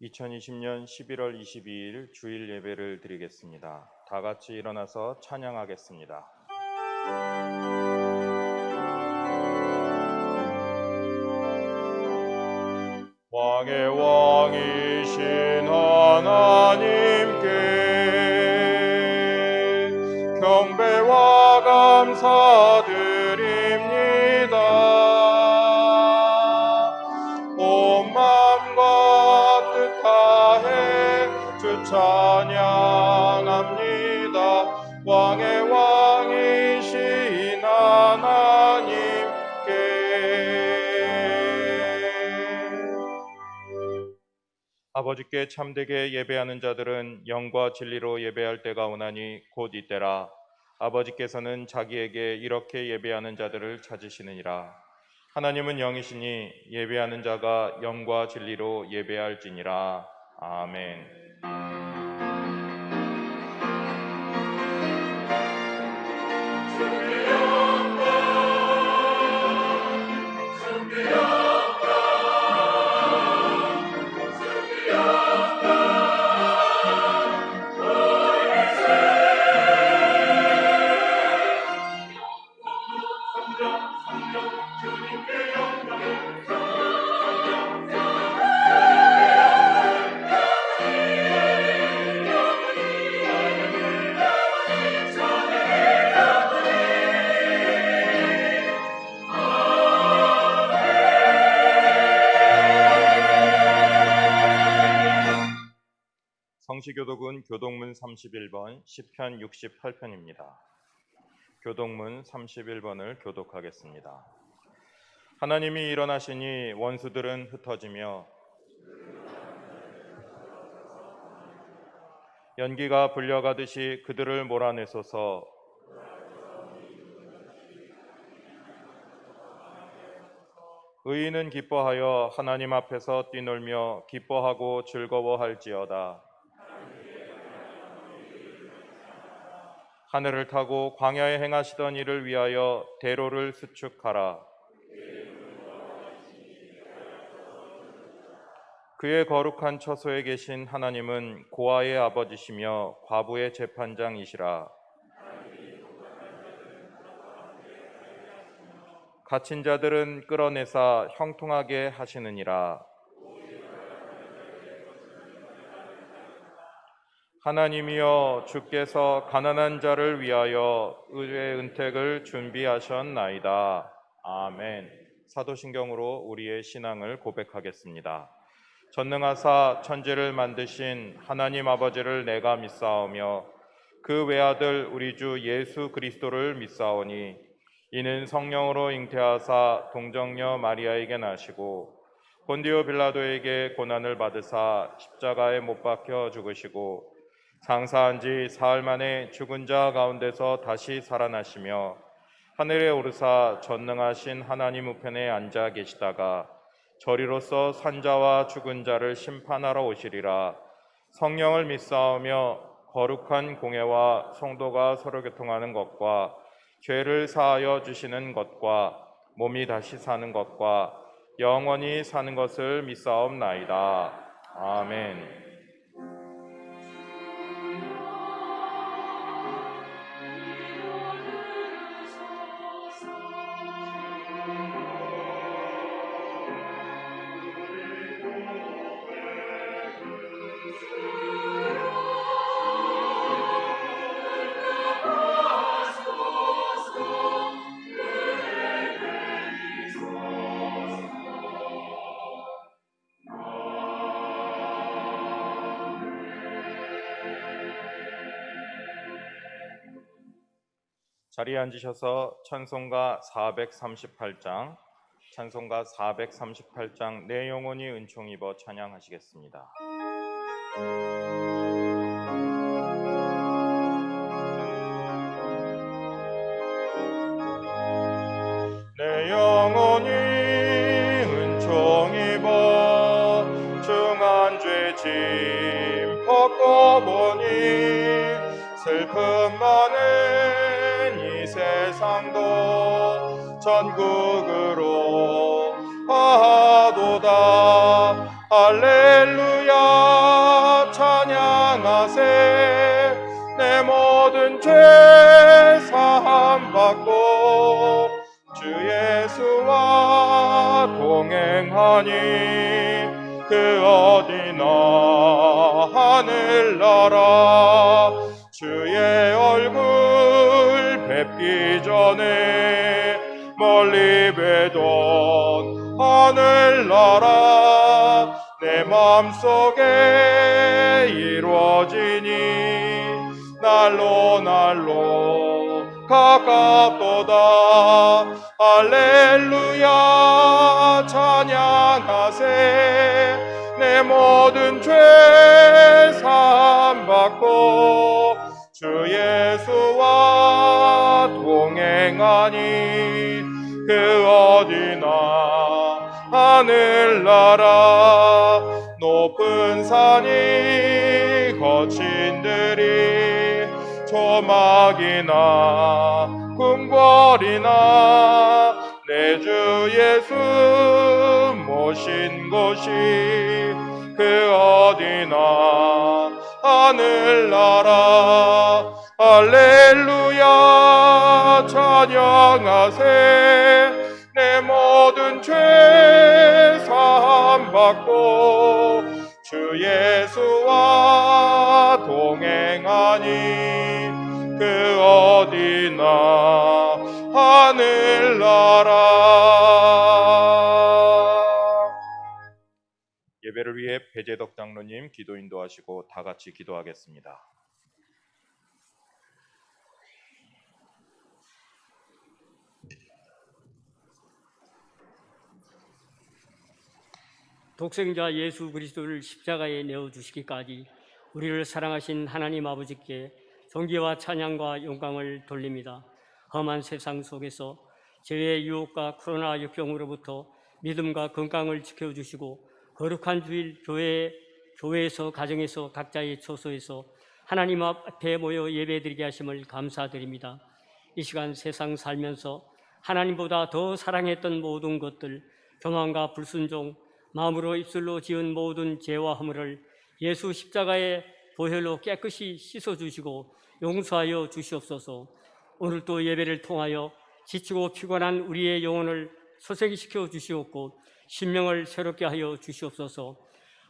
2020년 11월 22일 주일 예배를 드리겠습니다. 다 같이 일어나서 찬양하겠습니다. 왕의 왕이신 하나님께 경배와 감사드립니다. 온 마음과 뜻 다해 주 찬양합니다. 왕의 왕이신 하나님께. 아버지께 참되게 예배하는 자들은 영과 진리로 예배할 때가 오나니 곧 이때라. 아버지께서는 자기에게 이렇게 예배하는 자들을 찾으시느니라. 하나님은 영이시니 예배하는 자가 영과 진리로 예배할지니라. 아멘. 성시교독은 교독문 31번, 시편 68편입니다. 교독문 31번을 교독하겠습니다. 하나님이 일어나시니 원수들은 흩어지며 연기가 불려가듯이 그들을 몰아내소서. 의인은 기뻐하여 하나님 앞에서 뛰놀며 기뻐하고 즐거워할지어다. 하늘을 타고 광야에 행하시던 이를 위하여 대로를 수축하라. 그의 거룩한 처소에 계신 하나님은 고아의 아버지시며 과부의 재판장이시라. 갇힌 자들은 끌어내사 형통하게 하시느니라. 하나님이여, 주께서 가난한 자를 위하여 의의 은택을 준비하셨나이다. 아멘. 사도신경으로 우리의 신앙을 고백하겠습니다. 전능하사 천지를 만드신 하나님 아버지를 내가 믿사오며 그 외아들 우리 주 예수 그리스도를 믿사오니 이는 성령으로 잉태하사 동정녀 마리아에게 나시고 본디오 빌라도에게 고난을 받으사 십자가에 못 박혀 죽으시고 장사한 지 사흘 만에 죽은 자 가운데서 다시 살아나시며 하늘에 오르사 전능하신 하나님 우편에 앉아 계시다가 저리로서 산자와 죽은 자를 심판하러 오시리라. 성령을 믿사오며 거룩한 공회와 성도가 서로 교통하는 것과 죄를 사하여 주시는 것과 몸이 다시 사는 것과 영원히 사는 것을 믿사옵나이다. 아멘. 자리에 앉으셔서 찬송가 438장 내 영혼이 은총 입어 찬양하시겠습니다. 내 영혼이 은총 입어 중한 죄 짐 벗고 보니 슬픔 많은 세상도 전국으로 하도다. 할렐루야 죄 사함 받고 주 예수와 동행하니 그 어디나 하늘나라 주의 얼굴 뵙기 전에 멀리 뵈던 하늘나라 내 맘속에 이루어지니 날로 가깝도다. 할렐루야 찬양하세. 내 모든 죄 사함 받고 주 예수와 동행하니 그 어디나 하늘나라 높은 산이 거친 들이 조막이나 궁궐이나 내 주 예수 모신 곳이 그 어디나 하늘나라 할렐루야 찬양하세. 내 모든 죄 사함 받고 주 예수와 동행하니 그 어디나 하늘나라. 예배를 위해 배재덕 장로님 기도 인도하시고 다 같이 기도하겠습니다. 독생자 예수 그리스도를 십자가에 내어주시기까지 우리를 사랑하신 하나님 아버지께 존귀와 찬양과 영광을 돌립니다. 험한 세상 속에서 죄의 유혹과 코로나 역병으로부터 믿음과 건강을 지켜주시고 거룩한 주일 교회에서 가정에서 각자의 처소에서 하나님 앞에 모여 예배드리게 하심을 감사드립니다. 이 시간 세상 살면서 하나님보다 더 사랑했던 모든 것들, 교만과 불순종, 마음으로 입술로 지은 모든 죄와 허물을 예수 십자가의 보혈로 깨끗이 씻어주시고 용서하여 주시옵소서. 오늘 또 예배를 통하여 지치고 피곤한 우리의 영혼을 소생시켜 주시옵고 심령을 새롭게 하여 주시옵소서.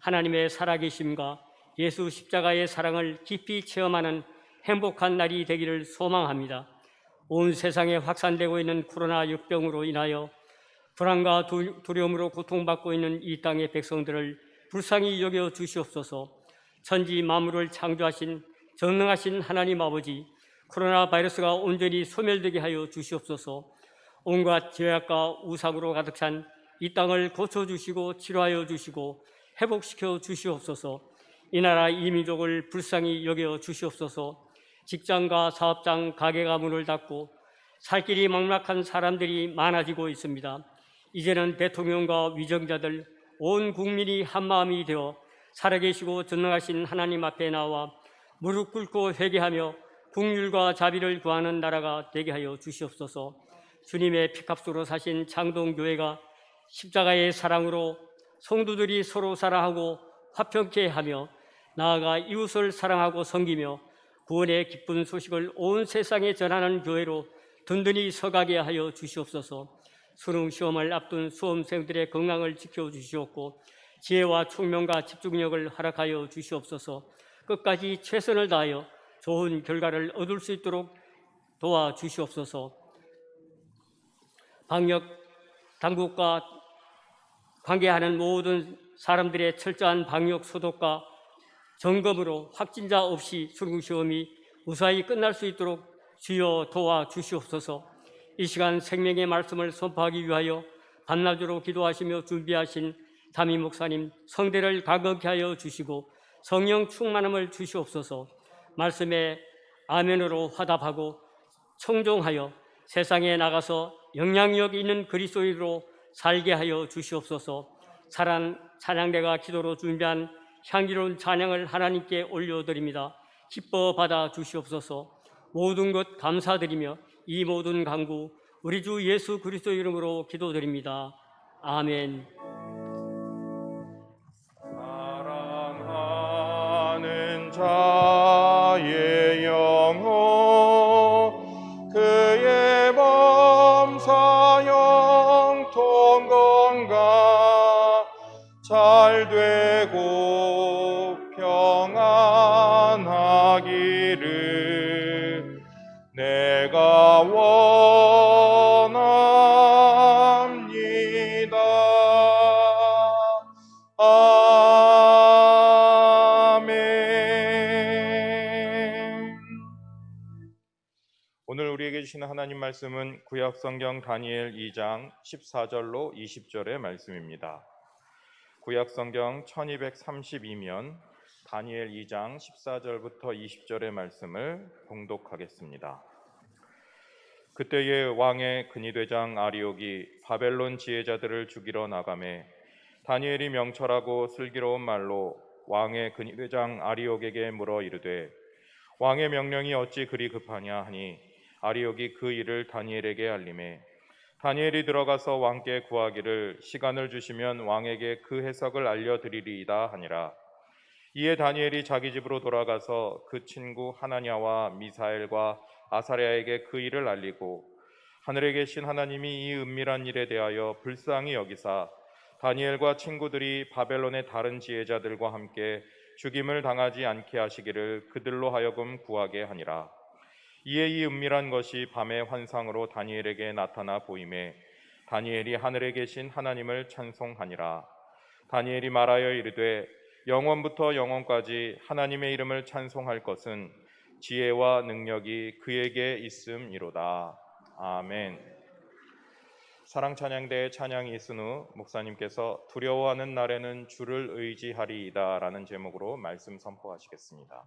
하나님의 살아계심과 예수 십자가의 사랑을 깊이 체험하는 행복한 날이 되기를 소망합니다. 온 세상에 확산되고 있는 코로나 역병으로 인하여 불안과 두려움으로 고통받고 있는 이 땅의 백성들을 불쌍히 여겨 주시옵소서. 천지 만물을 창조하신 전능하신 하나님 아버지, 코로나 바이러스가 온전히 소멸되게 하여 주시옵소서. 온갖 죄악과 우상으로 가득 찬 이 땅을 고쳐주시고 치료하여 주시고 회복시켜 주시옵소서. 이 나라 이 민족을 불쌍히 여겨 주시옵소서. 직장과 사업장, 가게가 문을 닫고 살 길이 막막한 사람들이 많아지고 있습니다. 이제는 대통령과 위정자들 온 국민이 한마음이 되어 살아계시고 전능하신 하나님 앞에 나와 무릎 꿇고 회개하며 긍휼과 자비를 구하는 나라가 되게 하여 주시옵소서. 주님의 피값으로 사신 창동교회가 십자가의 사랑으로 성도들이 서로 사랑하고 화평케 하며 나아가 이웃을 사랑하고 섬기며 구원의 기쁜 소식을 온 세상에 전하는 교회로 든든히 서가게 하여 주시옵소서. 수능 시험을 앞둔 수험생들의 건강을 지켜주시옵고 지혜와 총명과 집중력을 허락하여 주시옵소서. 끝까지 최선을 다하여 좋은 결과를 얻을 수 있도록 도와주시옵소서. 방역 당국과 관계하는 모든 사람들의 철저한 방역 소독과 점검으로 확진자 없이 수능 시험이 무사히 끝날 수 있도록 주여 도와주시옵소서. 이 시간 생명의 말씀을 선포하기 위하여 밤낮으로 기도하시며 준비하신 담임 목사님 성대를 강건케 하여 주시고 성령 충만함을 주시옵소서. 말씀에 아멘으로 화답하고 청종하여 세상에 나가서 영향력 있는 그리스도인으로 살게 하여 주시옵소서. 찬양대가 기도로 준비한 향기로운 찬양을 하나님께 올려드립니다. 기뻐 받아 주시옵소서. 모든 것 감사드리며 이 모든 간구 우리 주 예수 그리스도 이름으로 기도드립니다. 아멘. 사랑하는 자의 영혼 잘 되고 평안하기를 내가 원합니다. 아멘. 오늘 우리에게 주시는 하나님 말씀은 구약성경 다니엘 2장 14절로 20절의 말씀입니다. 구약성경 1232면 다니엘 2장 14절부터 20절의 말씀을 봉독하겠습니다. 그때에 왕의 근위대장 아리옥이 바벨론 지혜자들을 죽이러 나가매 다니엘이 명철하고 슬기로운 말로 왕의 근위대장 아리옥에게 물어 이르되 왕의 명령이 어찌 그리 급하냐 하니 아리옥이 그 일을 다니엘에게 알림해 다니엘이 들어가서 왕께 구하기를 시간을 주시면 왕에게 그 해석을 알려드리리이다 하니라. 이에 다니엘이 자기 집으로 돌아가서 그 친구 하나냐와 미사엘과 아사랴에게 그 일을 알리고 하늘에 계신 하나님이 이 은밀한 일에 대하여 불쌍히 여기사 다니엘과 친구들이 바벨론의 다른 지혜자들과 함께 죽임을 당하지 않게 하시기를 그들로 하여금 구하게 하니라. 이에 이 은밀한 것이 밤의 환상으로 다니엘에게 나타나 보임에 다니엘이 하늘에 계신 하나님을 찬송하니라. 다니엘이 말하여 이르되 영원부터 영원까지 하나님의 이름을 찬송할 것은 지혜와 능력이 그에게 있음이로다. 아멘. 사랑찬양대의 찬양 이순우 목사님께서 두려워하는 날에는 주를 의지하리이다 라는 제목으로 말씀 선포하시겠습니다.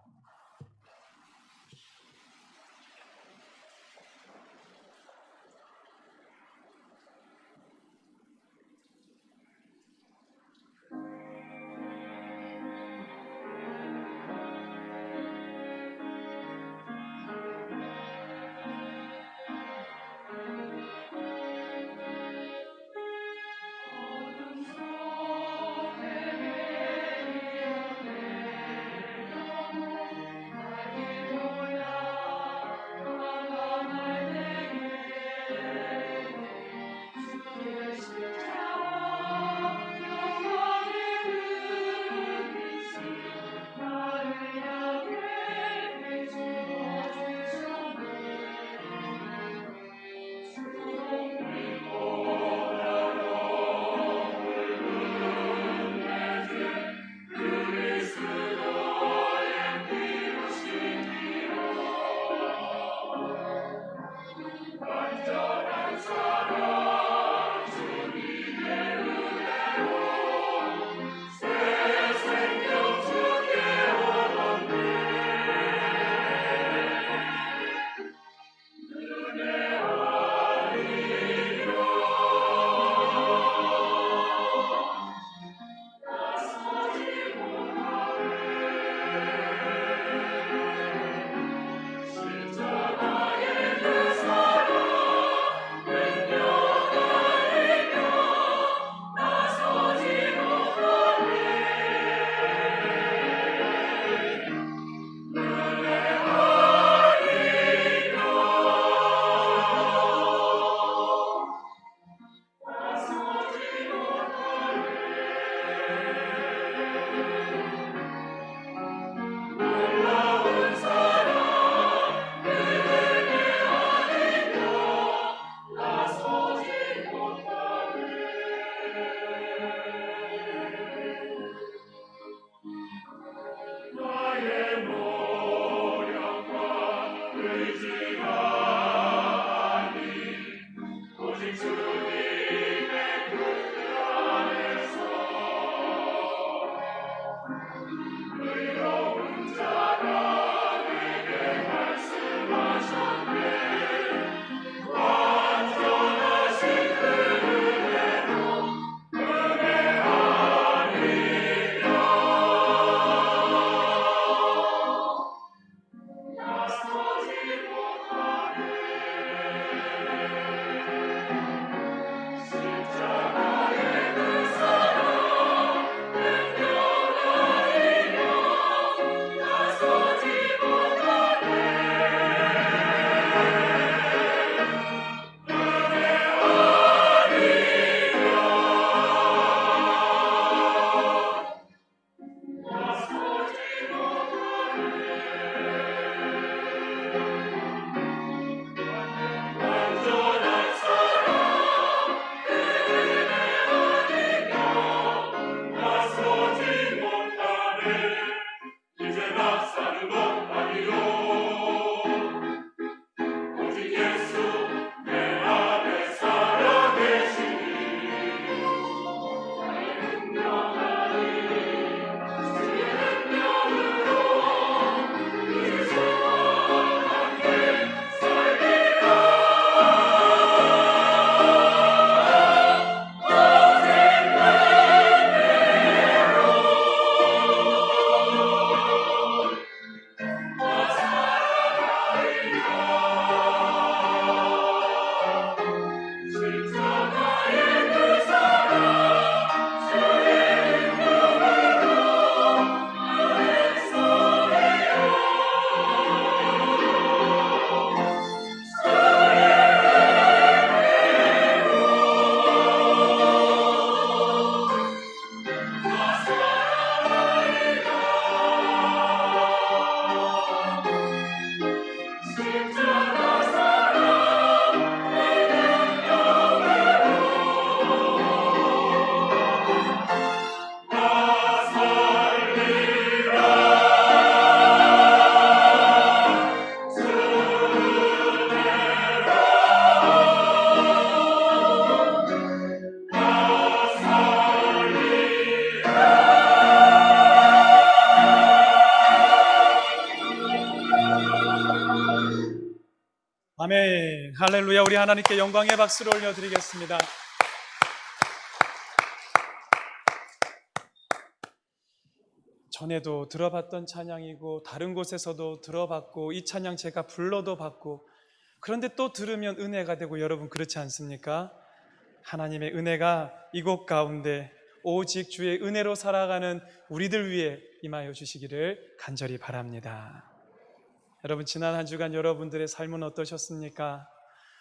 아멘. 할렐루야. 우리 하나님께 영광의 박수를 올려드리겠습니다. 전에도 들어봤던 찬양이고 다른 곳에서도 들어봤고 이 찬양 제가 불러도 봤고, 그런데 또 들으면 은혜가 되고, 여러분 그렇지 않습니까? 하나님의 은혜가 이곳 가운데 오직 주의 은혜로 살아가는 우리들 위해 임하여 주시기를 간절히 바랍니다. 여러분, 지난 한 주간 여러분들의 삶은 어떠셨습니까?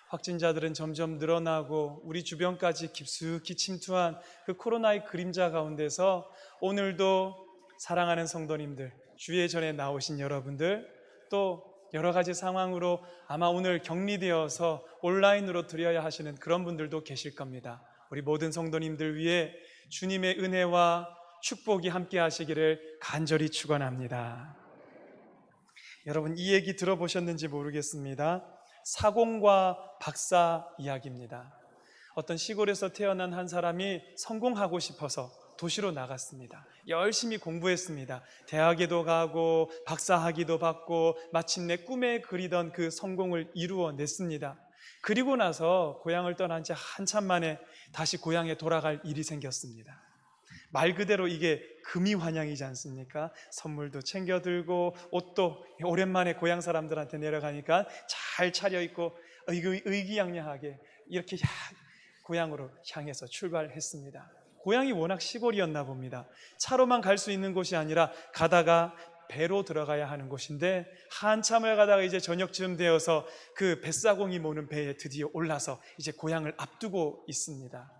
확진자들은 점점 늘어나고 우리 주변까지 깊숙이 침투한 그 코로나의 그림자 가운데서 오늘도 사랑하는 성도님들, 주의 전에 나오신 여러분들, 또 여러 가지 상황으로 아마 오늘 격리되어서 온라인으로 드려야 하시는 그런 분들도 계실 겁니다. 우리 모든 성도님들 위해 주님의 은혜와 축복이 함께 하시기를 간절히 축원합니다. 여러분, 이 얘기 들어보셨는지 모르겠습니다. 사공과 박사 이야기입니다. 어떤 시골에서 태어난 한 사람이 성공하고 싶어서 도시로 나갔습니다. 열심히 공부했습니다. 대학에도 가고 박사학위도 받고 마침내 꿈에 그리던 그 성공을 이루어냈습니다. 그리고 나서 고향을 떠난 지 한참 만에 다시 고향에 돌아갈 일이 생겼습니다. 말 그대로 이게 금이환영이지 않습니까? 선물도 챙겨들고 옷도 오랜만에 고향 사람들한테 내려가니까 잘 차려입고 의기양양하게 이렇게 고향으로 향해서 출발했습니다. 고향이 워낙 시골이었나 봅니다. 차로만 갈 수 있는 곳이 아니라 가다가 배로 들어가야 하는 곳인데, 한참을 가다가 이제 저녁쯤 되어서 그 뱃사공이 모는 배에 드디어 올라서 이제 고향을 앞두고 있습니다.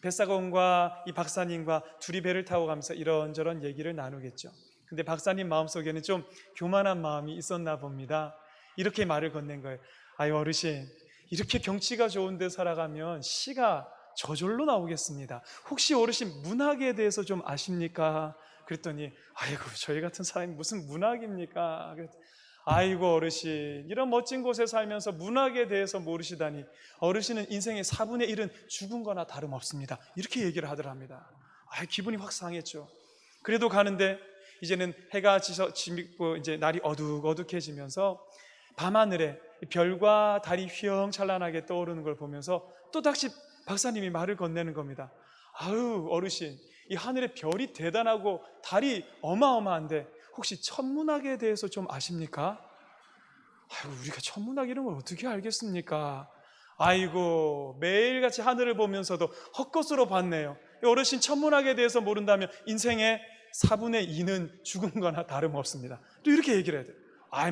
뱃사공과 이 박사님과 둘이 배를 타고 가면서 이런저런 얘기를 나누겠죠. 근데 박사님 마음속에는 좀 교만한 마음이 있었나 봅니다. 이렇게 말을 건넨 거예요. 아유, 어르신, 이렇게 경치가 좋은 데 살아가면 시가 저절로 나오겠습니다. 혹시 어르신 문학에 대해서 좀 아십니까? 그랬더니 아이고, 저희 같은 사람이 무슨 문학입니까? 아이고, 어르신, 이런 멋진 곳에 살면서 문학에 대해서 모르시다니. 어르신은 인생의 4분의 1은 죽은 거나 다름없습니다. 이렇게 얘기를 하더랍니다. 기분이 확 상했죠. 그래도 가는데 이제는 해가 지고 이제 날이 어둑어둑해지면서 밤하늘에 별과 달이 휘영찬란하게 떠오르는 걸 보면서 또다시 박사님이 말을 건네는 겁니다. 아유, 어르신, 이 하늘에 별이 대단하고 달이 어마어마한데 혹시 천문학에 대해서 좀 아십니까? 아이고, 우리가 천문학 이런 걸 어떻게 알겠습니까? 아이고, 매일같이 하늘을 보면서도 헛것으로 봤네요. 어르신, 천문학에 대해서 모른다면 인생의 4분의 2는 죽은 거나 다름없습니다. 또 이렇게 얘기를 해야 돼요.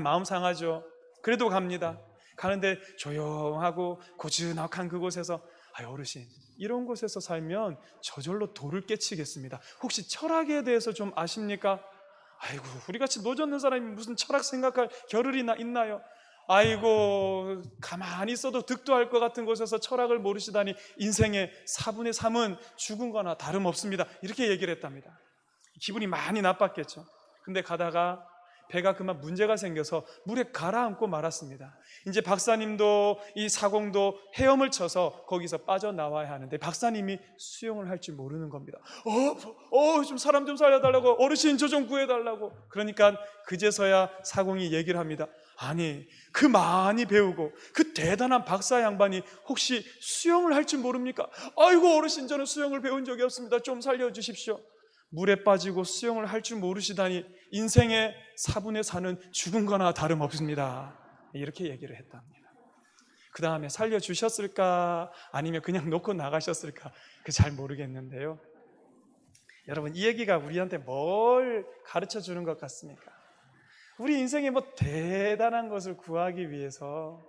마음 상하죠. 그래도 갑니다. 가는데 조용하고 고즈넉한 그곳에서 어르신, 이런 곳에서 살면 저절로 돌을 깨치겠습니다. 혹시 철학에 대해서 좀 아십니까? 아이고, 우리같이 노젓는 사람이 무슨 철학 생각할 겨를이 있나요? 아이고, 가만히 있어도 득도할 것 같은 곳에서 철학을 모르시다니 인생의 4분의 3은 죽은 거나 다름없습니다. 이렇게 얘기를 했답니다. 기분이 많이 나빴겠죠. 근데 가다가 배가 그만 문제가 생겨서 물에 가라앉고 말았습니다. 이제 박사님도 이 사공도 헤엄을 쳐서 거기서 빠져나와야 하는데 박사님이 수영을 할 줄 모르는 겁니다. 좀 사람 좀 살려달라고, 어르신 저 좀 구해달라고. 그러니까 그제서야 사공이 얘기를 합니다. 아니, 그 많이 배우고 그 대단한 박사 양반이 혹시 수영을 할 줄 모릅니까? 아이고, 어르신, 저는 수영을 배운 적이 없습니다. 좀 살려주십시오. 물에 빠지고 수영을 할 줄 모르시다니 인생의 4분의 4는 죽은 거나 다름없습니다. 이렇게 얘기를 했답니다. 그 다음에 살려주셨을까 아니면 그냥 놓고 나가셨을까 잘 모르겠는데요. 여러분, 이 얘기가 우리한테 뭘 가르쳐 주는 것 같습니까? 우리 인생에 대단한 것을 구하기 위해서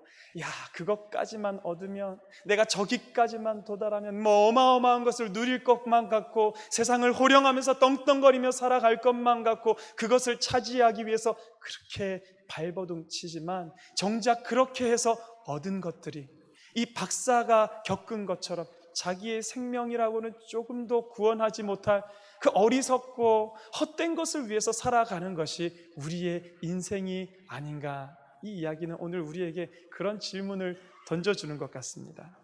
그것까지만 얻으면, 내가 저기까지만 도달하면 어마어마한 것을 누릴 것만 같고 세상을 호령하면서 떵떵거리며 살아갈 것만 같고 그것을 차지하기 위해서 그렇게 발버둥 치지만, 정작 그렇게 해서 얻은 것들이 이 박사가 겪은 것처럼 자기의 생명이라고는 조금도 구원하지 못할 그 어리석고 헛된 것을 위해서 살아가는 것이 우리의 인생이 아닌가. 이 이야기는 오늘 우리에게 그런 질문을 던져주는 것 같습니다.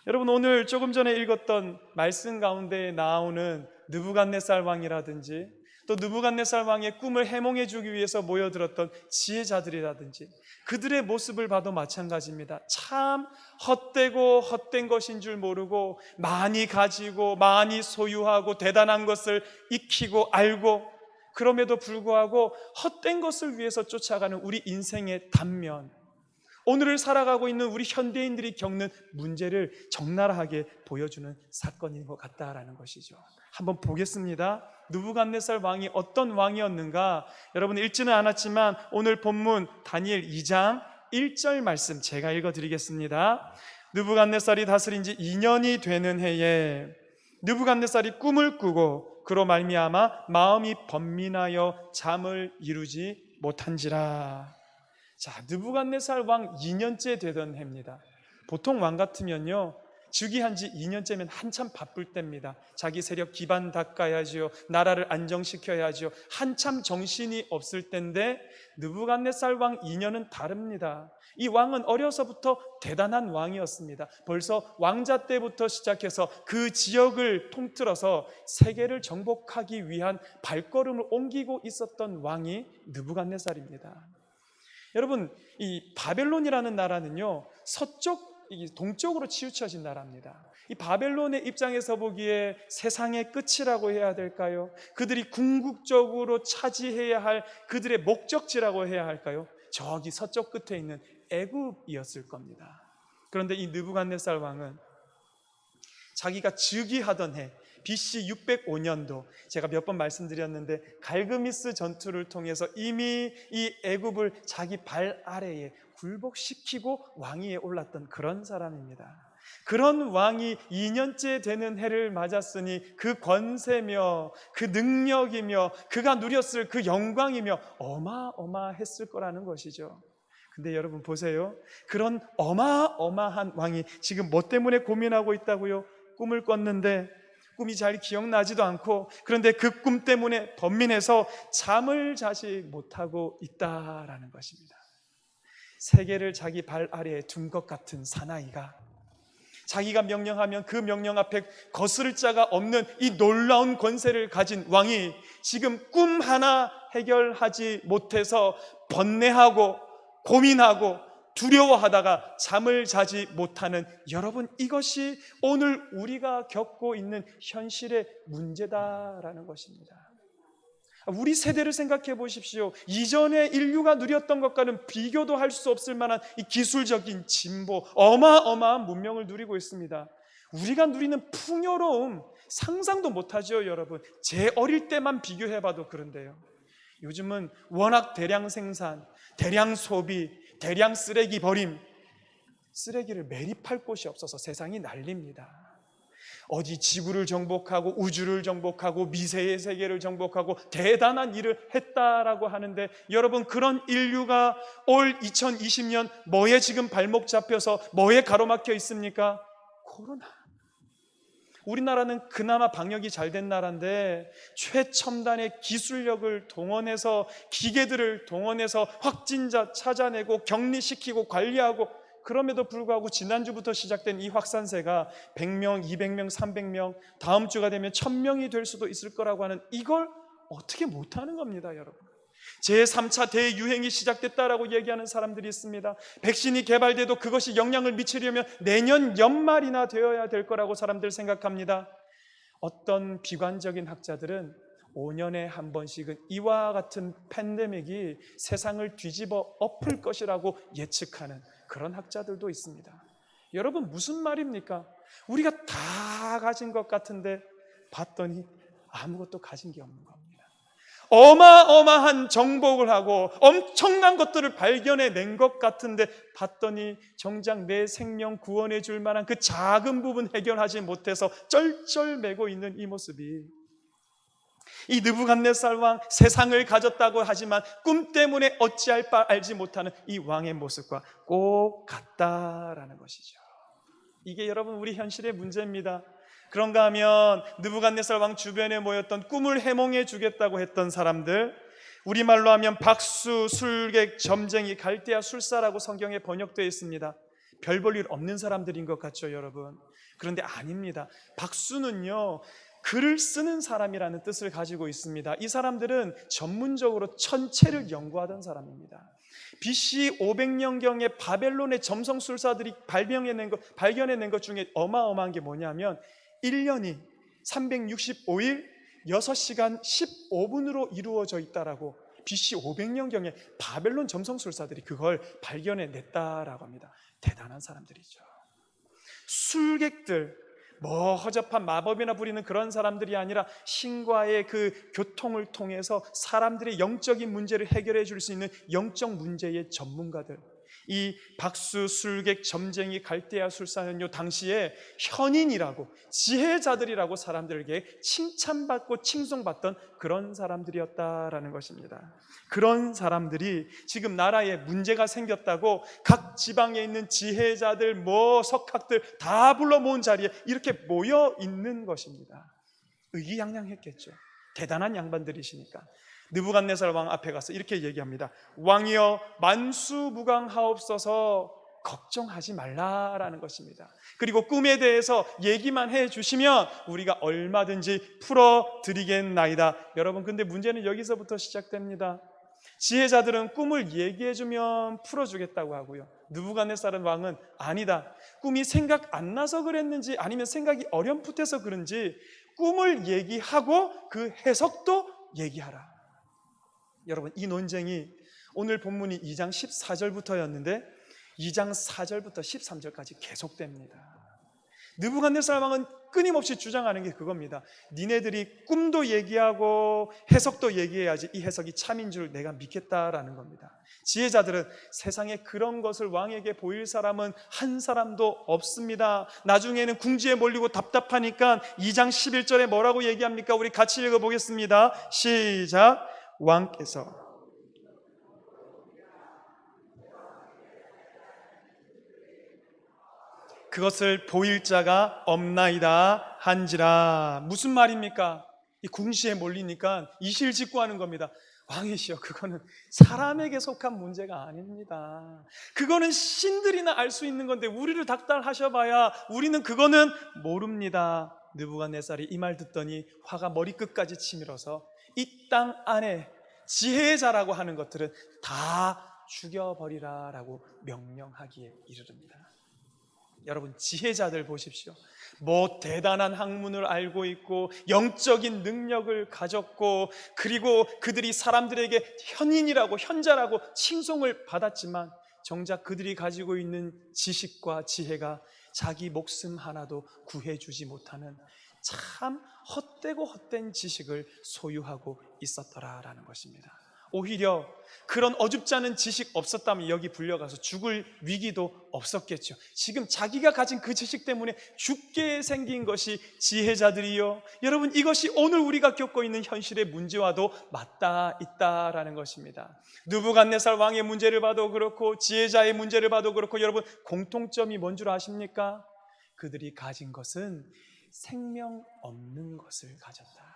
여러분, 오늘 조금 전에 읽었던 말씀 가운데 나오는 느부갓네살 왕이라든지 또 느부갓네살 왕의 꿈을 해몽해 주기 위해서 모여들었던 지혜자들이라든지 그들의 모습을 봐도 마찬가지입니다. 참 헛되고 헛된 것인 줄 모르고 많이 가지고 많이 소유하고 대단한 것을 익히고 알고 그럼에도 불구하고 헛된 것을 위해서 쫓아가는 우리 인생의 단면, 오늘을 살아가고 있는 우리 현대인들이 겪는 문제를 적나라하게 보여주는 사건인 것 같다라는 것이죠. 한번 보겠습니다. 느부갓네살 왕이 어떤 왕이었는가? 여러분 읽지는 않았지만 오늘 본문 다니엘 2장 1절 말씀 제가 읽어드리겠습니다. 느부갓네살이 다스린 지 2년이 되는 해에 느부갓네살이 꿈을 꾸고 그로 말미암아 마음이 번민하여 잠을 이루지 못한지라. 자, 느부갓네살 왕 2년째 되던 해입니다. 보통 왕 같으면요, 즉위한 지 2년째면 한참 바쁠 때입니다. 자기 세력 기반 닦아야지요, 나라를 안정시켜야지요, 한참 정신이 없을 때인데 느부갓네살 왕 2년은 다릅니다. 이 왕은 어려서부터 대단한 왕이었습니다. 벌써 왕자 때부터 시작해서 그 지역을 통틀어서 세계를 정복하기 위한 발걸음을 옮기고 있었던 왕이 느부갓네살입니다. 여러분, 이 바벨론이라는 나라는요, 동쪽으로 치우쳐진 나라입니다. 이 바벨론의 입장에서 보기에 세상의 끝이라고 해야 될까요? 그들이 궁극적으로 차지해야 할 그들의 목적지라고 해야 할까요? 저기 서쪽 끝에 있는 애굽이었을 겁니다. 그런데 이 느부갓네살 왕은 자기가 즉위하던 해 BC 605년도 제가 몇 번 말씀드렸는데 갈그미스 전투를 통해서 이미 이 애굽을 자기 발 아래에 굴복시키고 왕위에 올랐던 그런 사람입니다. 그런 왕이 2년째 되는 해를 맞았으니 그 권세며 그 능력이며 그가 누렸을 그 영광이며 어마어마했을 거라는 것이죠. 근데 여러분 보세요. 그런 어마어마한 왕이 지금 뭐 때문에 고민하고 있다고요? 꿈을 꿨는데 꿈이 잘 기억나지도 않고, 그런데 그 꿈 때문에 번민해서 잠을 자지 못하고 있다라는 것입니다. 세계를 자기 발 아래에 둔 것 같은 사나이가 자기가 명령하면 그 명령 앞에 거스를 자가 없는 이 놀라운 권세를 가진 왕이 지금 꿈 하나 해결하지 못해서 번뇌하고 고민하고 두려워하다가 잠을 자지 못하는, 여러분, 이것이 오늘 우리가 겪고 있는 현실의 문제다라는 것입니다. 우리 세대를 생각해 보십시오. 이전에 인류가 누렸던 것과는 비교도 할 수 없을 만한 이 기술적인 진보, 어마어마한 문명을 누리고 있습니다. 우리가 누리는 풍요로움 상상도 못하죠, 여러분. 제 어릴 때만 비교해봐도 그런데요. 요즘은 워낙 대량 생산, 대량 소비, 대량 쓰레기 버림, 쓰레기를 매립할 곳이 없어서 세상이 난립니다. 어디 지구를 정복하고 우주를 정복하고 미세의 세계를 정복하고 대단한 일을 했다라고 하는데, 여러분, 그런 인류가 올 2020년 뭐에 지금 발목 잡혀서 뭐에 가로막혀 있습니까? 코로나. 우리나라는 그나마 방역이 잘 된 나라인데 최첨단의 기술력을 동원해서, 기계들을 동원해서 확진자 찾아내고 격리시키고 관리하고, 그럼에도 불구하고 지난주부터 시작된 이 확산세가 100명, 200명, 300명, 다음 주가 되면 1000명이 될 수도 있을 거라고 하는, 이걸 어떻게 못하는 겁니다, 여러분. 제3차 대유행이 시작됐다라고 얘기하는 사람들이 있습니다. 백신이 개발돼도 그것이 영향을 미치려면 내년 연말이나 되어야 될 거라고 사람들 생각합니다. 어떤 비관적인 학자들은 5년에 한 번씩은 이와 같은 팬데믹이 세상을 뒤집어 엎을 것이라고 예측하는 그런 학자들도 있습니다. 여러분, 무슨 말입니까? 우리가 다 가진 것 같은데 봤더니 아무것도 가진 게 없는 겁니다. 어마어마한 정복을 하고 엄청난 것들을 발견해낸 것 같은데 봤더니 정작 내 생명 구원해 줄 만한 그 작은 부분 해결하지 못해서 쩔쩔매고 있는 이 모습이, 이 느부갓네살 왕, 세상을 가졌다고 하지만 꿈 때문에 어찌할 바 알지 못하는 이 왕의 모습과 꼭 같다라는 것이죠. 이게 여러분 우리 현실의 문제입니다. 그런가 하면 느부갓네살 왕 주변에 모였던 꿈을 해몽해 주겠다고 했던 사람들, 우리말로 하면 박수, 술객, 점쟁이, 갈대아 술사라고 성경에 번역되어 있습니다. 별 볼 일 없는 사람들인 것 같죠, 여러분? 그런데 아닙니다. 박수는요, 글을 쓰는 사람이라는 뜻을 가지고 있습니다. 이 사람들은 전문적으로 천체를 연구하던 사람입니다. BC 500년경에 바벨론의 점성술사들이 발견해낸 것 중에 어마어마한 게 뭐냐면 1년이 365일 6시간 15분으로 이루어져 있다라고 BC 500년경에 바벨론 점성술사들이 그걸 발견해냈다라고 합니다. 대단한 사람들이죠. 술객들, 허접한 마법이나 부리는 그런 사람들이 아니라 신과의 그 교통을 통해서 사람들의 영적인 문제를 해결해 줄 수 있는 영적 문제의 전문가들. 이 박수, 술객, 점쟁이, 갈대아 술사는요, 당시에 현인이라고, 지혜자들이라고 사람들에게 칭찬받고 칭송받던 그런 사람들이었다라는 것입니다. 그런 사람들이 지금 나라에 문제가 생겼다고 각 지방에 있는 지혜자들, 석학들 다 불러 모은 자리에 이렇게 모여 있는 것입니다. 의기양양했겠죠. 대단한 양반들이시니까. 느부갓네살 왕 앞에 가서 이렇게 얘기합니다. 왕이여, 만수무강하옵소서, 걱정하지 말라라는 것입니다. 그리고 꿈에 대해서 얘기만 해 주시면 우리가 얼마든지 풀어드리겠나이다. 여러분, 근데 문제는 여기서부터 시작됩니다. 지혜자들은 꿈을 얘기해 주면 풀어주겠다고 하고요, 느부갓네살 왕은 아니다, 꿈이 생각 안 나서 그랬는지 아니면 생각이 어렴풋해서 그런지 꿈을 얘기하고 그 해석도 얘기하라. 여러분, 이 논쟁이 오늘 본문이 2장 14절부터였는데 2장 4절부터 13절까지 계속됩니다. 느부갓네살 왕은 끊임없이 주장하는 게 그겁니다. 니네들이 꿈도 얘기하고 해석도 얘기해야지 이 해석이 참인 줄 내가 믿겠다라는 겁니다. 지혜자들은 세상에 그런 것을 왕에게 보일 사람은 한 사람도 없습니다. 나중에는 궁지에 몰리고 답답하니까 2장 11절에 뭐라고 얘기합니까? 우리 같이 읽어보겠습니다. 시작. 왕께서 그것을 보일 자가 없나이다 한지라. 무슨 말입니까? 이 궁시에 몰리니까 이실직고하는 겁니다. 왕이시여, 그거는 사람에게 속한 문제가 아닙니다. 그거는 신들이나 알 수 있는 건데 우리를 닥달하셔봐야 우리는 그거는 모릅니다. 느부갓네살이 이 말 듣더니 화가 머리끝까지 치밀어서 이 땅 안에 지혜자라고 하는 것들은 다 죽여버리라라고 명령하기에 이르릅니다. 여러분, 지혜자들 보십시오. 대단한 학문을 알고 있고 영적인 능력을 가졌고, 그리고 그들이 사람들에게 현인이라고, 현자라고 칭송을 받았지만 정작 그들이 가지고 있는 지식과 지혜가 자기 목숨 하나도 구해주지 못하는 참 헛되고 헛된 지식을 소유하고 있었더라라는 것입니다. 오히려 그런 어줍지 않은 지식 없었다면 여기 불려가서 죽을 위기도 없었겠죠. 지금 자기가 가진 그 지식 때문에 죽게 생긴 것이 지혜자들이요, 여러분, 이것이 오늘 우리가 겪고 있는 현실의 문제와도 맞닿아 있다라는 것입니다. 느부갓네살 왕의 문제를 봐도 그렇고 지혜자의 문제를 봐도 그렇고, 여러분, 공통점이 뭔 줄 아십니까? 그들이 가진 것은 생명 없는 것을 가졌다.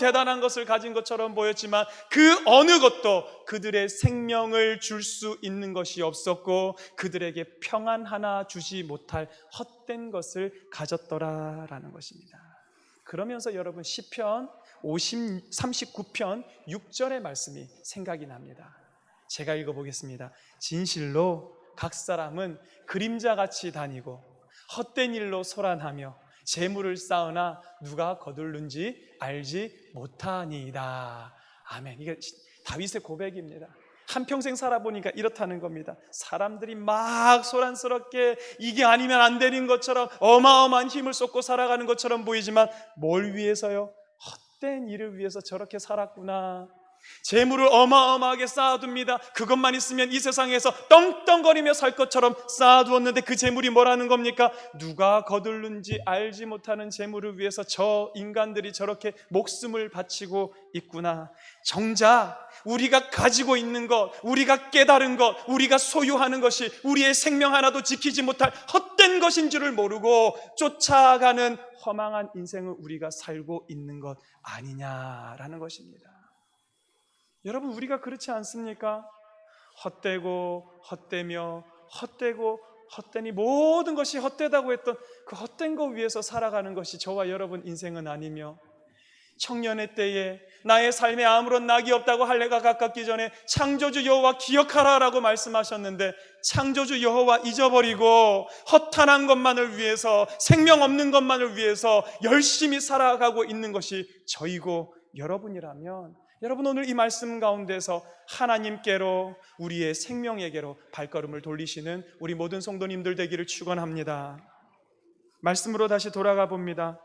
대단한 것을 가진 것처럼 보였지만 그 어느 것도 그들의 생명을 줄 수 있는 것이 없었고, 그들에게 평안 하나 주지 못할 헛된 것을 가졌더라라는 것입니다. 그러면서 여러분, 시편 39편 6절의 말씀이 생각이 납니다. 제가 읽어보겠습니다. 진실로 각 사람은 그림자같이 다니고 헛된 일로 소란하며 재물을 쌓으나 누가 거둘는지 알지 못하니이다. 아멘. 이게 다윗의 고백입니다. 한평생 살아보니까 이렇다는 겁니다. 사람들이 막 소란스럽게 이게 아니면 안 되는 것처럼 어마어마한 힘을 쏟고 살아가는 것처럼 보이지만 뭘 위해서요? 헛된 일을 위해서 저렇게 살았구나. 재물을 어마어마하게 쌓아둡니다. 그것만 있으면 이 세상에서 떵떵거리며 살 것처럼 쌓아두었는데 그 재물이 뭐라는 겁니까? 누가 거둘는지 알지 못하는 재물을 위해서 저 인간들이 저렇게 목숨을 바치고 있구나. 정작 우리가 가지고 있는 것, 우리가 깨달은 것, 우리가 소유하는 것이 우리의 생명 하나도 지키지 못할 헛된 것인 줄을 모르고 쫓아가는 허망한 인생을 우리가 살고 있는 것 아니냐라는 것입니다. 여러분, 우리가 그렇지 않습니까? 헛되고 헛되며 헛되고 헛되니 모든 것이 헛되다고 했던 그 헛된 것 위에서 살아가는 것이 저와 여러분 인생은 아니며, 청년의 때에 나의 삶에 아무런 낙이 없다고 할 해가 가깝기 전에 창조주 여호와 기억하라라고 말씀하셨는데, 창조주 여호와 잊어버리고 허탄한 것만을 위해서, 생명 없는 것만을 위해서 열심히 살아가고 있는 것이 저이고 여러분이라면, 여러분 오늘 이 말씀 가운데서 하나님께로, 우리의 생명에게로 발걸음을 돌리시는 우리 모든 성도님들 되기를 축원합니다. 말씀으로 다시 돌아가 봅니다.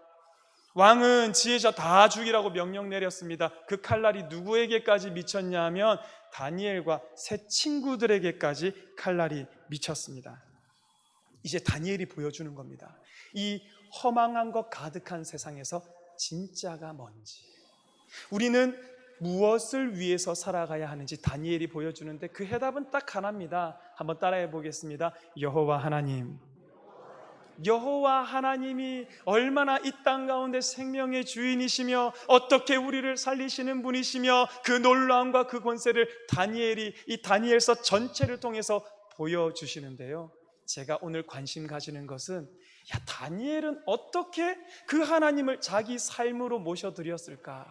왕은 지혜자 다 죽이라고 명령 내렸습니다. 그 칼날이 누구에게까지 미쳤냐면 다니엘과 세 친구들에게까지 칼날이 미쳤습니다. 이제 다니엘이 보여주는 겁니다. 이 허망한 것 가득한 세상에서 진짜가 뭔지, 우리는 무엇을 위해서 살아가야 하는지 다니엘이 보여주는데, 그 해답은 딱 하나입니다. 한번 따라해 보겠습니다. 여호와 하나님. 여호와 하나님이 얼마나 이 땅 가운데 생명의 주인이시며 어떻게 우리를 살리시는 분이시며 그 놀라움과 그 권세를 다니엘이 이 다니엘서 전체를 통해서 보여주시는데요, 제가 오늘 관심 가지는 것은, 다니엘은 어떻게 그 하나님을 자기 삶으로 모셔드렸을까?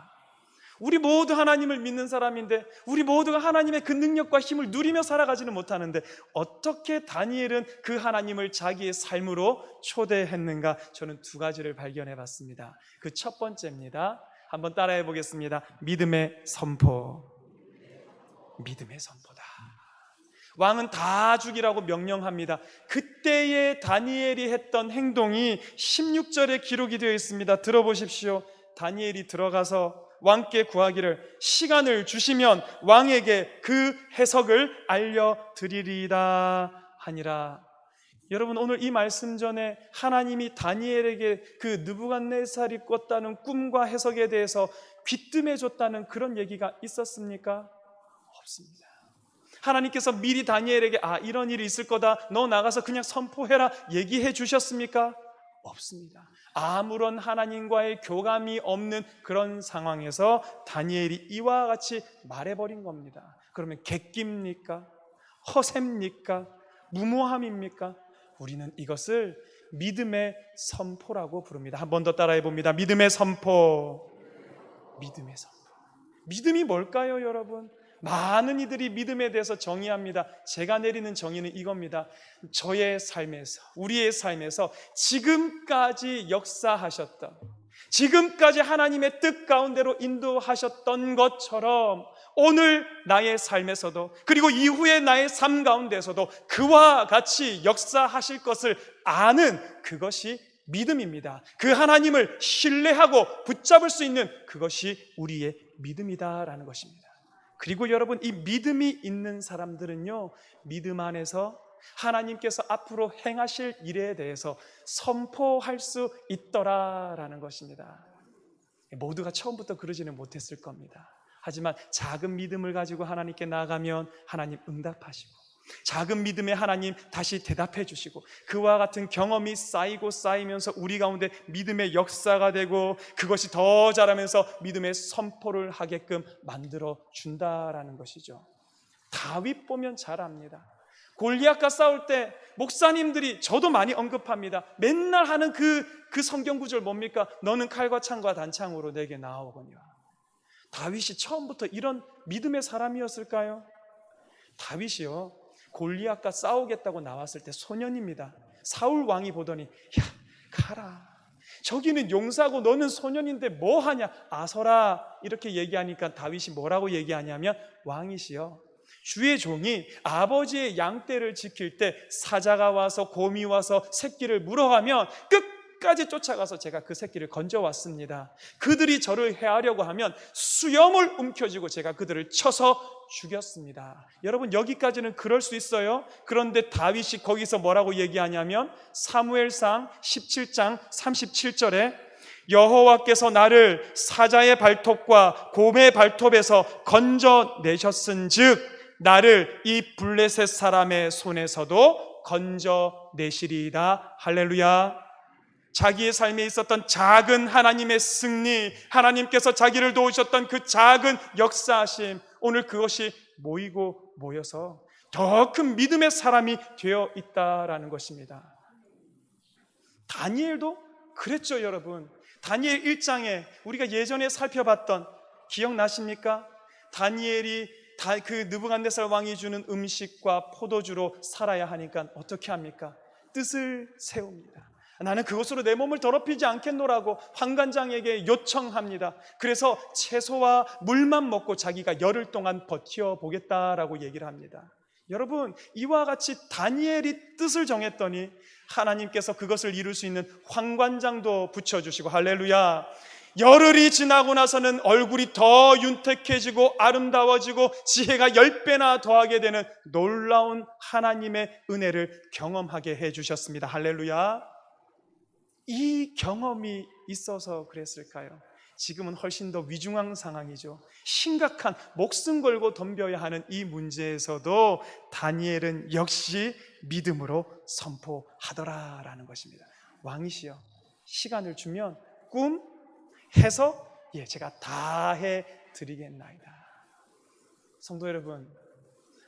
우리 모두 하나님을 믿는 사람인데, 우리 모두가 하나님의 그 능력과 힘을 누리며 살아가지는 못하는데, 어떻게 다니엘은 그 하나님을 자기의 삶으로 초대했는가? 저는 두 가지를 발견해 봤습니다. 그 첫 번째입니다. 한번 따라해 보겠습니다. 믿음의 선포. 믿음의 선포다. 왕은 다 죽이라고 명령합니다. 그때의 다니엘이 했던 행동이 16절에 기록이 되어 있습니다. 들어보십시오. 다니엘이 들어가서 왕께 구하기를, 시간을 주시면 왕에게 그 해석을 알려드리리다 하니라. 여러분 오늘 이 말씀 전에 하나님이 다니엘에게 그 느부갓네살이 꿨다는 꿈과 해석에 대해서 귀뜸해 줬다는 그런 얘기가 있었습니까? 없습니다. 하나님께서 미리 다니엘에게 이런 일이 있을 거다, 너 나가서 그냥 선포해라 얘기해 주셨습니까? 없습니다. 아무런 하나님과의 교감이 없는 그런 상황에서 다니엘이 이와 같이 말해버린 겁니다. 그러면 객기입니까? 허세입니까? 무모함입니까? 우리는 이것을 믿음의 선포라고 부릅니다. 한 번 더 따라해 봅니다. 믿음의 선포. 믿음의 선포. 믿음이 뭘까요, 여러분? 많은 이들이 믿음에 대해서 정의합니다. 제가 내리는 정의는 이겁니다. 저의 삶에서, 우리의 삶에서 지금까지 역사하셨던, 지금까지 하나님의 뜻 가운데로 인도하셨던 것처럼 오늘 나의 삶에서도, 그리고 이후의 나의 삶 가운데서도 그와 같이 역사하실 것을 아는 그것이 믿음입니다. 그 하나님을 신뢰하고 붙잡을 수 있는 그것이 우리의 믿음이다라는 것입니다. 그리고 여러분, 이 믿음이 있는 사람들은요, 믿음 안에서 하나님께서 앞으로 행하실 일에 대해서 선포할 수 있더라라는 것입니다. 모두가 처음부터 그러지는 못했을 겁니다. 하지만 작은 믿음을 가지고 하나님께 나아가면 하나님 응답하시고, 작은 믿음에 하나님 다시 대답해 주시고, 그와 같은 경험이 쌓이고 쌓이면서 우리 가운데 믿음의 역사가 되고, 그것이 더 자라면서 믿음의 선포를 하게끔 만들어 준다라는 것이죠. 다윗 보면 잘 압니다. 골리앗과 싸울 때 목사님들이, 저도 많이 언급합니다. 맨날 하는 그 성경 구절 뭡니까? 너는 칼과 창과 단창으로 내게 나아오거니와. 다윗이 처음부터 이런 믿음의 사람이었을까요? 다윗이요, 골리앗과 싸우겠다고 나왔을 때 소년입니다. 사울 왕이 보더니, 야, 가라. 저기는 용사고 너는 소년인데 뭐 하냐? 아서라. 이렇게 얘기하니까 다윗이 뭐라고 얘기하냐면, 왕이시여, 주의 종이 아버지의 양떼를 지킬 때 사자가 와서, 곰이 와서 새끼를 물어가면 끝까지 쫓아가서 제가 그 새끼를 건져왔습니다. 그들이 저를 해하려고 하면 수염을 움켜쥐고 제가 그들을 쳐서 죽였습니다. 여러분, 여기까지는 그럴 수 있어요. 그런데 다윗이 거기서 뭐라고 얘기하냐면, 사무엘상 17장 37절에 여호와께서 나를 사자의 발톱과 곰의 발톱에서 건져내셨은즉 나를 이 블레셋 사람의 손에서도 건져내시리이다. 할렐루야. 자기의 삶에 있었던 작은 하나님의 승리, 하나님께서 자기를 도우셨던 그 작은 역사하심, 오늘 그것이 모이고 모여서 더 큰 믿음의 사람이 되어 있다라는 것입니다. 다니엘도 그랬죠, 여러분. 다니엘 1장에 우리가 예전에 살펴봤던, 기억나십니까? 다니엘이 그 느부갓네살 왕이 주는 음식과 포도주로 살아야 하니까 어떻게 합니까? 뜻을 세웁니다. 나는 그것으로 내 몸을 더럽히지 않겠노라고 환관장에게 요청합니다. 그래서 채소와 물만 먹고 자기가 열흘 동안 버텨보겠다라고 얘기를 합니다. 여러분, 이와 같이 다니엘이 뜻을 정했더니 하나님께서 그것을 이룰 수 있는 환관장도 붙여주시고, 할렐루야. 열흘이 지나고 나서는 얼굴이 더 윤택해지고 아름다워지고 지혜가 10배나 더하게 되는 놀라운 하나님의 은혜를 경험하게 해주셨습니다. 할렐루야. 이 경험이 있어서 그랬을까요? 지금은 훨씬 더 위중한 상황이죠. 심각한, 목숨 걸고 덤벼야 하는 이 문제에서도 다니엘은 역시 믿음으로 선포하더라라는 것입니다. 왕이시여, 시간을 주면 꿈 해서 제가 다 해드리겠나이다. 성도 여러분,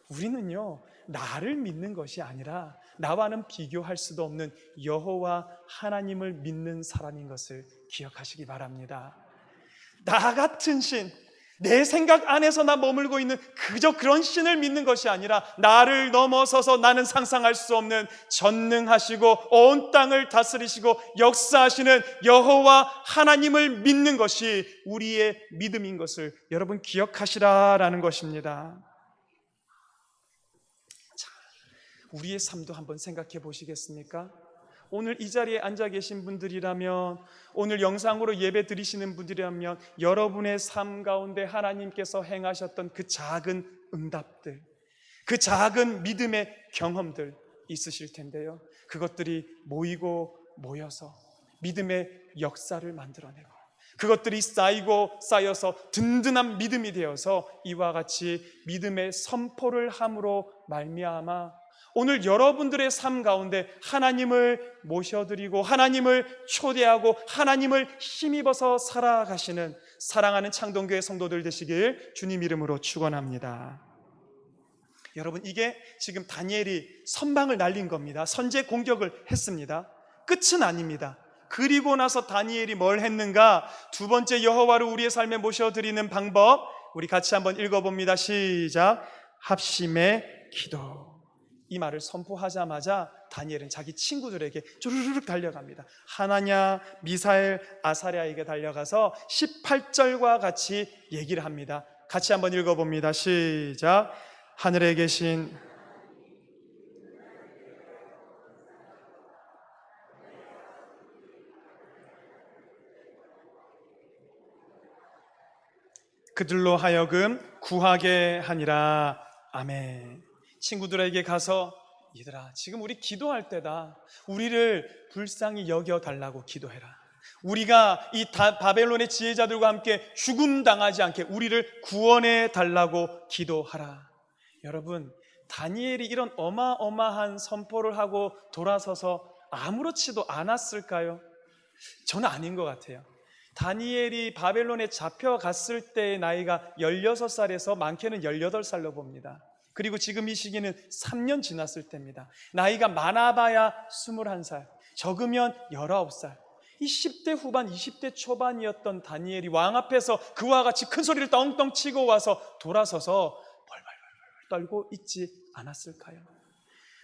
우리는요, 나를 믿는 것이 아니라 나와는 비교할 수도 없는 여호와 하나님을 믿는 사람인 것을 기억하시기 바랍니다. 나 같은 신, 내 생각 안에서 나 머물고 있는 그저 그런 신을 믿는 것이 아니라 나를 넘어서서 나는 상상할 수 없는 전능하시고 온 땅을 다스리시고 역사하시는 여호와 하나님을 믿는 것이 우리의 믿음인 것을 여러분 기억하시라라는 것입니다. 자, 우리의 삶도 한번 생각해 보시겠습니까? 오늘 이 자리에 앉아 계신 분들이라면, 오늘 영상으로 예배 드리시는 분들이라면 여러분의 삶 가운데 하나님께서 행하셨던 그 작은 응답들, 그 작은 믿음의 경험들 있으실 텐데요, 그것들이 모이고 모여서 믿음의 역사를 만들어내고 그것들이 쌓이고 쌓여서 든든한 믿음이 되어서 이와 같이 믿음의 선포를 함으로 말미암아 오늘 여러분들의 삶 가운데 하나님을 모셔드리고 하나님을 초대하고 하나님을 힘입어서 살아가시는 사랑하는 창동교회 성도들 되시길 주님 이름으로 축원합니다. 여러분, 이게 지금 다니엘이 선방을 날린 겁니다. 선제 공격을 했습니다. 끝은 아닙니다. 그리고 나서 다니엘이 뭘 했는가? 두 번째, 여호와를 우리의 삶에 모셔드리는 방법, 우리 같이 한번 읽어봅니다. 시작. 합심의 기도. 이 말을 선포하자마자 다니엘은 자기 친구들에게 쭈르륵 달려갑니다. 하나냐, 미사엘, 아사랴에게 달려가서 18절과 같이 얘기를 합니다. 같이 한번 읽어봅니다. 시작. 하늘에 계신 그들로 하여금 구하게 하니라. 아멘. 친구들에게 가서, 얘들아, 지금 우리 기도할 때다. 우리를 불쌍히 여겨달라고 기도해라. 우리가 이 바벨론의 지혜자들과 함께 죽음 당하지 않게 우리를 구원해 달라고 기도하라. 여러분, 다니엘이 이런 어마어마한 선포를 하고 돌아서서 아무렇지도 않았을까요? 저는 아닌 것 같아요. 다니엘이 바벨론에 잡혀갔을 때의 나이가 16살에서 많게는 18살로 봅니다. 그리고 지금 이 시기는 3년 지났을 때입니다. 나이가 많아봐야 21살, 적으면 19살. 이 10대 후반, 20대 초반이었던 다니엘이 왕 앞에서 그와 같이 큰 소리를 떵떵 치고 와서 돌아서서 벌벌 떨고 있지 않았을까요?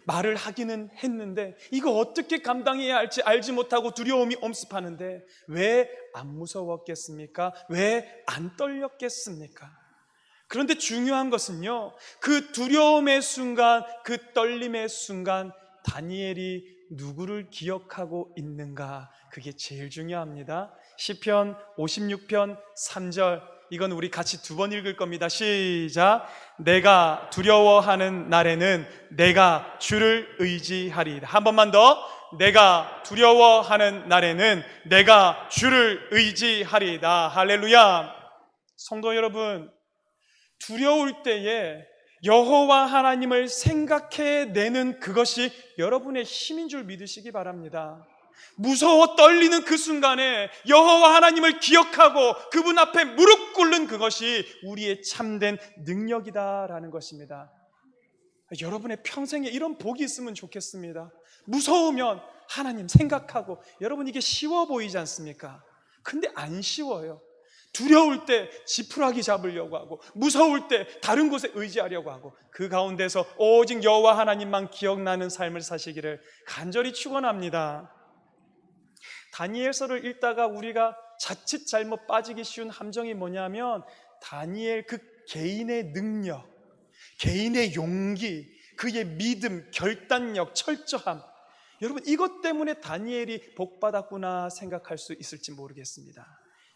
말을 하기는 했는데 이거 어떻게 감당해야 할지 알지 못하고 두려움이 엄습하는데 왜 안 무서웠겠습니까? 왜 안 떨렸겠습니까? 그런데 중요한 것은요, 그 두려움의 순간, 그 떨림의 순간 다니엘이 누구를 기억하고 있는가, 그게 제일 중요합니다. 시편 56편 3절, 이건 우리 같이 두 번 읽을 겁니다. 시작. 내가 두려워하는 날에는 내가 주를 의지하리이다. 한 번만 더. 내가 두려워하는 날에는 내가 주를 의지하리이다. 할렐루야. 성도 여러분, 두려울 때에 여호와 하나님을 생각해내는 그것이 여러분의 힘인 줄 믿으시기 바랍니다. 무서워 떨리는 그 순간에 여호와 하나님을 기억하고 그분 앞에 무릎 꿇는 그것이 우리의 참된 능력이다라는 것입니다. 여러분의 평생에 이런 복이 있으면 좋겠습니다. 무서우면 하나님 생각하고, 여러분 이게 쉬워 보이지 않습니까? 근데 안 쉬워요. 두려울 때 지푸라기 잡으려고 하고, 무서울 때 다른 곳에 의지하려고 하고, 그 가운데서 오직 여호와 하나님만 기억나는 삶을 사시기를 간절히 축원합니다. 다니엘서를 읽다가 우리가 자칫 잘못 빠지기 쉬운 함정이 뭐냐면, 다니엘 그 개인의 능력, 개인의 용기, 그의 믿음, 결단력, 철저함, 여러분 이것 때문에 다니엘이 복받았구나 생각할 수 있을지 모르겠습니다.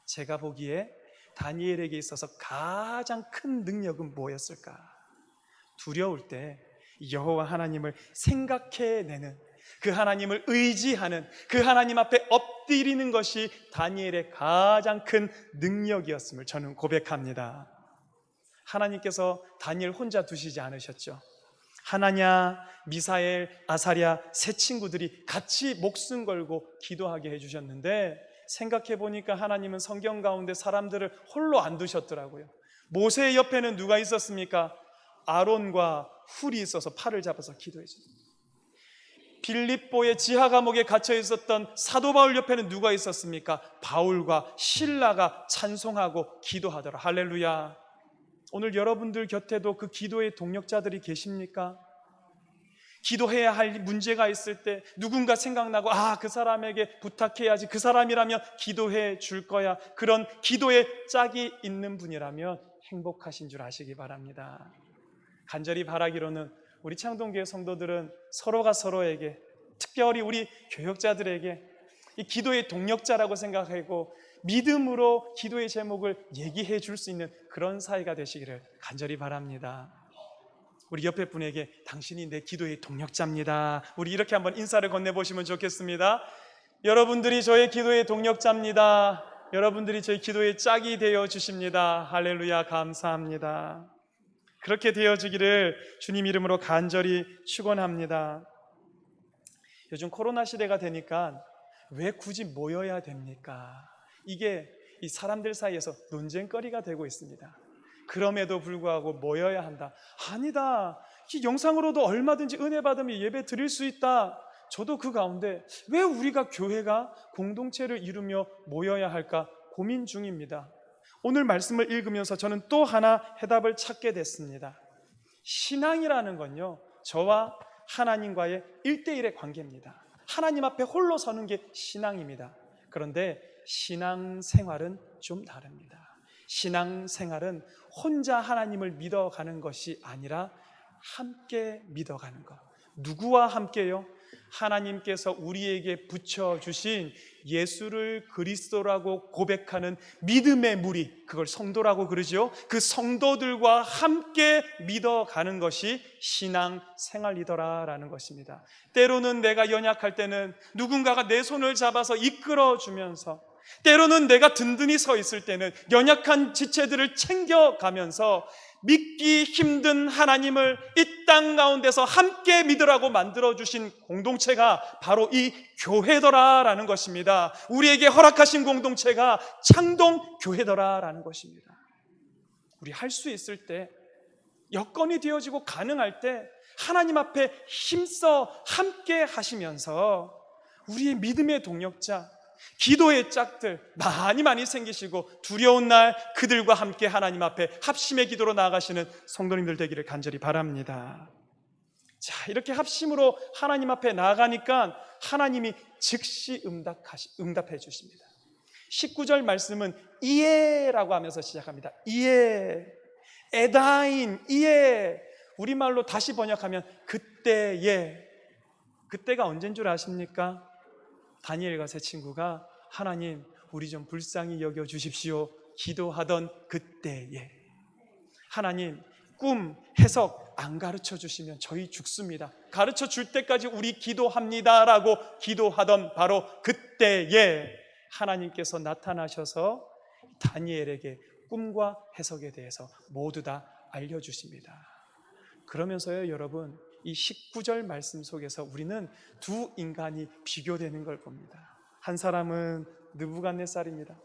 제가 보기에 다니엘에게 있어서 가장 큰 능력은 뭐였을까? 두려울 때 여호와 하나님을 생각해내는, 그 하나님을 의지하는, 그 하나님 앞에 엎드리는 것이 다니엘의 가장 큰 능력이었음을 저는 고백합니다. 하나님께서 다니엘 혼자 두시지 않으셨죠. 하나냐, 미사엘, 아사랴 세 친구들이 같이 목숨 걸고 기도하게 해주셨는데, 생각해 보니까 하나님은 성경 가운데 사람들을 홀로 안 두셨더라고요. 모세의 옆에는 누가 있었습니까? 아론과 훌이 있어서 팔을 잡아서 기도해 줬습니다. 빌립보의 지하 감옥에 갇혀 있었던 사도 바울 옆에는 누가 있었습니까? 바울과 실라가 찬송하고 기도하더라. 할렐루야. 오늘 여러분들 곁에도 그 기도의 동력자들이 계십니까? 기도해야 할 문제가 있을 때 누군가 생각나고, 그 사람에게 부탁해야지, 그 사람이라면 기도해 줄 거야, 그런 기도의 짝이 있는 분이라면 행복하신 줄 아시기 바랍니다. 간절히 바라기로는 우리 창동교회 성도들은 서로가 서로에게, 특별히 우리 교역자들에게 이 기도의 동력자라고 생각하고 믿음으로 기도의 제목을 얘기해 줄 수 있는 그런 사이가 되시기를 간절히 바랍니다. 우리 옆에 분에게 당신이 내 기도의 동력자입니다, 우리 이렇게 한번 인사를 건네보시면 좋겠습니다. 여러분들이 저의 기도의 동력자입니다. 여러분들이 저의 기도의 짝이 되어 주십니다. 할렐루야, 감사합니다. 그렇게 되어지기를 주님 이름으로 간절히 축원합니다. 요즘 코로나 시대가 되니까 왜 굳이 모여야 됩니까? 이게 이 사람들 사이에서 논쟁거리가 되고 있습니다. 그럼에도 불구하고 모여야 한다. 아니다, 이 영상으로도 얼마든지 은혜 받으며 예배 드릴 수 있다. 저도 그 가운데 왜 우리가 교회가 공동체를 이루며 모여야 할까 고민 중입니다. 오늘 말씀을 읽으면서 저는 또 하나 해답을 찾게 됐습니다. 신앙이라는 건요, 저와 하나님과의 1대1의 관계입니다. 하나님 앞에 홀로 서는 게 신앙입니다. 그런데 신앙생활은 좀 다릅니다. 신앙생활은 혼자 하나님을 믿어가는 것이 아니라 함께 믿어가는 것. 누구와 함께요? 하나님께서 우리에게 붙여주신 예수를 그리스도라고 고백하는 믿음의 무리, 그걸 성도라고 그러죠. 그 성도들과 함께 믿어가는 것이 신앙생활이더라라는 것입니다. 때로는 내가 연약할 때는 누군가가 내 손을 잡아서 이끌어주면서, 때로는 내가 든든히 서 있을 때는 연약한 지체들을 챙겨가면서 믿기 힘든 하나님을 이 땅 가운데서 함께 믿으라고 만들어주신 공동체가 바로 이 교회더라라는 것입니다. 우리에게 허락하신 공동체가 창동교회더라라는 것입니다. 우리 할 수 있을 때, 여건이 되어지고 가능할 때 하나님 앞에 힘써 함께 하시면서 우리의 믿음의 동력자, 기도의 짝들 많이 생기시고 두려운 날 그들과 함께 하나님 앞에 합심의 기도로 나아가시는 성도님들 되기를 간절히 바랍니다. 자, 이렇게 합심으로 하나님 앞에 나아가니까 하나님이 즉시 응답해 주십니다. 19절 말씀은 이에라고 하면서 시작합니다. 이에, 에다인, 이에. 우리말로 다시 번역하면 그때에. 그때가 언제인 줄 아십니까? 다니엘과 세 친구가 하나님 우리 좀 불쌍히 여겨 주십시오 기도하던 그때에, 하나님 꿈 해석 안 가르쳐 주시면 저희 죽습니다, 가르쳐 줄 때까지 우리 기도합니다라고 기도하던 바로 그때에 하나님께서 나타나셔서 다니엘에게 꿈과 해석에 대해서 모두 다 알려주십니다. 그러면서요, 여러분, 이 19절 말씀 속에서 우리는 두 인간이 비교되는 걸 봅니다. 한 사람은 느부갓네살입니다.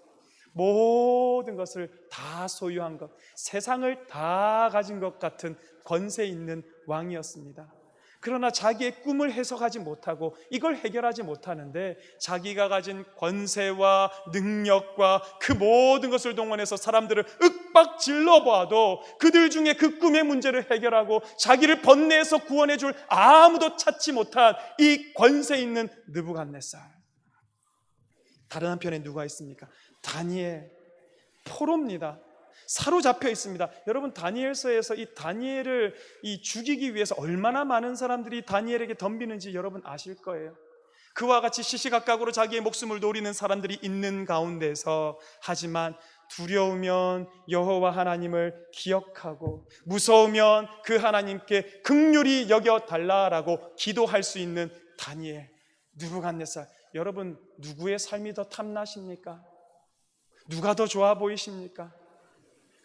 모든 것을 다 소유한 것, 세상을 다 가진 것 같은 권세 있는 왕이었습니다. 그러나 자기의 꿈을 해석하지 못하고 이걸 해결하지 못하는데 자기가 가진 권세와 능력과 그 모든 것을 동원해서 사람들을 윽박질러 보아도 그들 중에 그 꿈의 문제를 해결하고 자기를 번뇌에서 구원해 줄 아무도 찾지 못한 이 권세 있는 느부갓네살. 다른 한편에 누가 있습니까? 다니엘, 포로입니다. 사로잡혀 있습니다. 여러분, 다니엘서에서 이 다니엘을 죽이기 위해서 얼마나 많은 사람들이 다니엘에게 덤비는지 여러분 아실 거예요. 그와 같이 시시각각으로 자기의 목숨을 노리는 사람들이 있는 가운데서, 하지만 두려우면 여호와 하나님을 기억하고 무서우면 그 하나님께 긍휼히 여겨 달라라고 기도할 수 있는 다니엘, 느부갓네살. 여러분, 누구의 삶이 더 탐나십니까? 누가 더 좋아 보이십니까?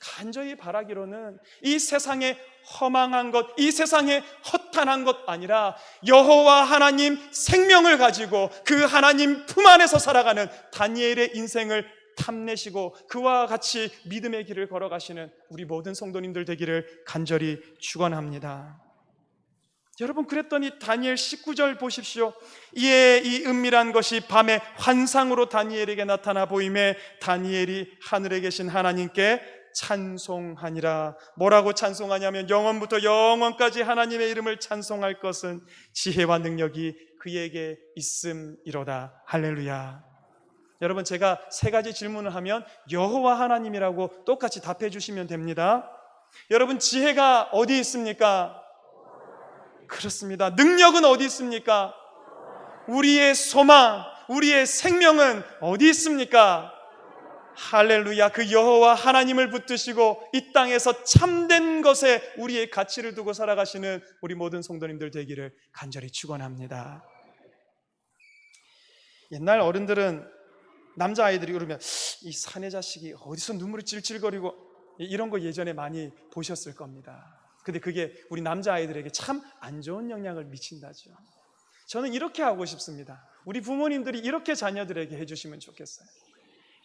간절히 바라기로는 이 세상에 허망한 것, 이 세상에 허탄한 것 아니라 여호와 하나님 생명을 가지고 그 하나님 품 안에서 살아가는 다니엘의 인생을 탐내시고 그와 같이 믿음의 길을 걸어가시는 우리 모든 성도님들 되기를 간절히 축원합니다. 여러분, 그랬더니 다니엘 19절 보십시오. 이에 이 은밀한 것이 밤에 환상으로 다니엘에게 나타나 보임에 다니엘이 하늘에 계신 하나님께 찬송하니라. 뭐라고 찬송하냐면 영원부터 영원까지 하나님의 이름을 찬송할 것은 지혜와 능력이 그에게 있음이로다. 할렐루야. 여러분, 제가 세 가지 질문을 하면 여호와 하나님이라고 똑같이 답해 주시면 됩니다. 여러분, 지혜가 어디 있습니까? 그렇습니다. 능력은 어디 있습니까? 우리의 소망, 우리의 생명은 어디 있습니까? 할렐루야. 그 여호와 하나님을 붙드시고 이 땅에서 참된 것에 우리의 가치를 두고 살아가시는 우리 모든 성도님들 되기를 간절히 축원합니다. 옛날 어른들은 남자아이들이 그러면 이 사내 자식이 어디서 눈물이 찔찔거리고 이런 거 예전에 많이 보셨을 겁니다. 근데 그게 우리 남자아이들에게 참 안 좋은 영향을 미친다죠. 저는 이렇게 하고 싶습니다. 우리 부모님들이 이렇게 자녀들에게 해주시면 좋겠어요.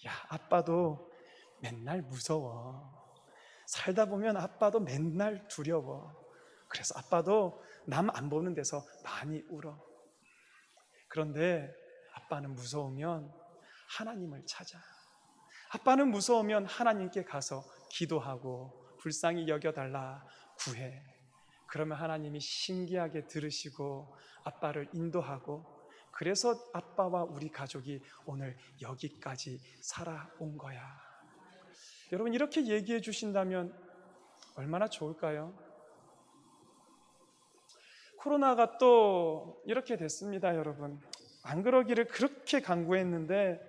야, 아빠도 맨날 무서워. 살다 보면 아빠도 맨날 두려워. 그래서 아빠도 남 안 보는 데서 많이 울어. 그런데 아빠는 무서우면 하나님을 찾아. 아빠는 무서우면 하나님께 가서 기도하고 불쌍히 여겨달라 구해. 그러면 하나님이 신기하게 들으시고 아빠를 인도하고, 그래서 아빠와 우리 가족이 오늘 여기까지 살아온 거야. 여러분, 이렇게 얘기해 주신다면 얼마나 좋을까요? 코로나가 또 이렇게 됐습니다. 여러분, 안 그러기를 그렇게 간구했는데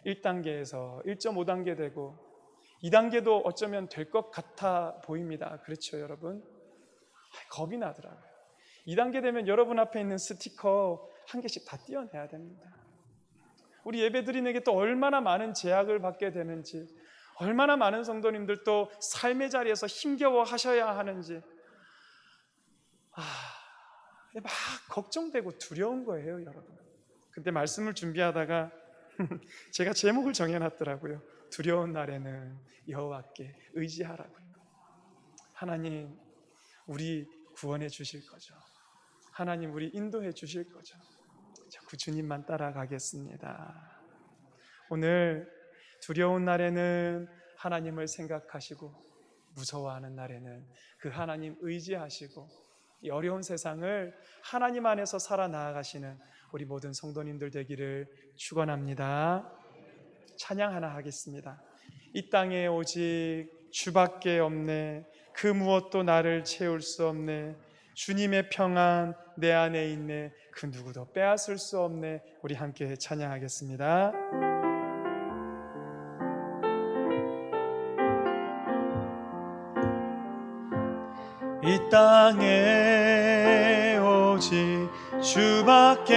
1단계에서 1.5단계 되고 2단계도 어쩌면 될 것 같아 보입니다. 그렇죠, 여러분? 겁이 나더라고요. 2단계 되면 여러분 앞에 있는 스티커 한 개씩 다 떼어내야 됩니다. 우리 예배드리는 또 얼마나 많은 제약을 받게 되는지, 얼마나 많은 성도님들 또 삶의 자리에서 힘겨워 하셔야 하는지 막 걱정되고 두려운 거예요, 여러분. 근데 말씀을 준비하다가 제가 제목을 정해놨더라고요. 두려운 날에는 여호와께 의지하라고요. 하나님, 우리 구원해 주실 거죠. 하나님, 우리 인도해 주실 거죠. 그 주님만 따라가겠습니다. 오늘 두려운 날에는 하나님을 생각하시고 무서워하는 날에는 그 하나님 의지하시고 이 어려운 세상을 하나님 안에서 살아나가시는 우리 모든 성도님들 되기를 축원합니다. 찬양 하나 하겠습니다. 이 땅에 오직 주밖에 없네. 그 무엇도 나를 채울 수 없네. 주님의 평안 내 안에 있네. 그 누구도 빼앗을 수 없네. 우리 함께 찬양하겠습니다. 이 땅에 오직 주밖에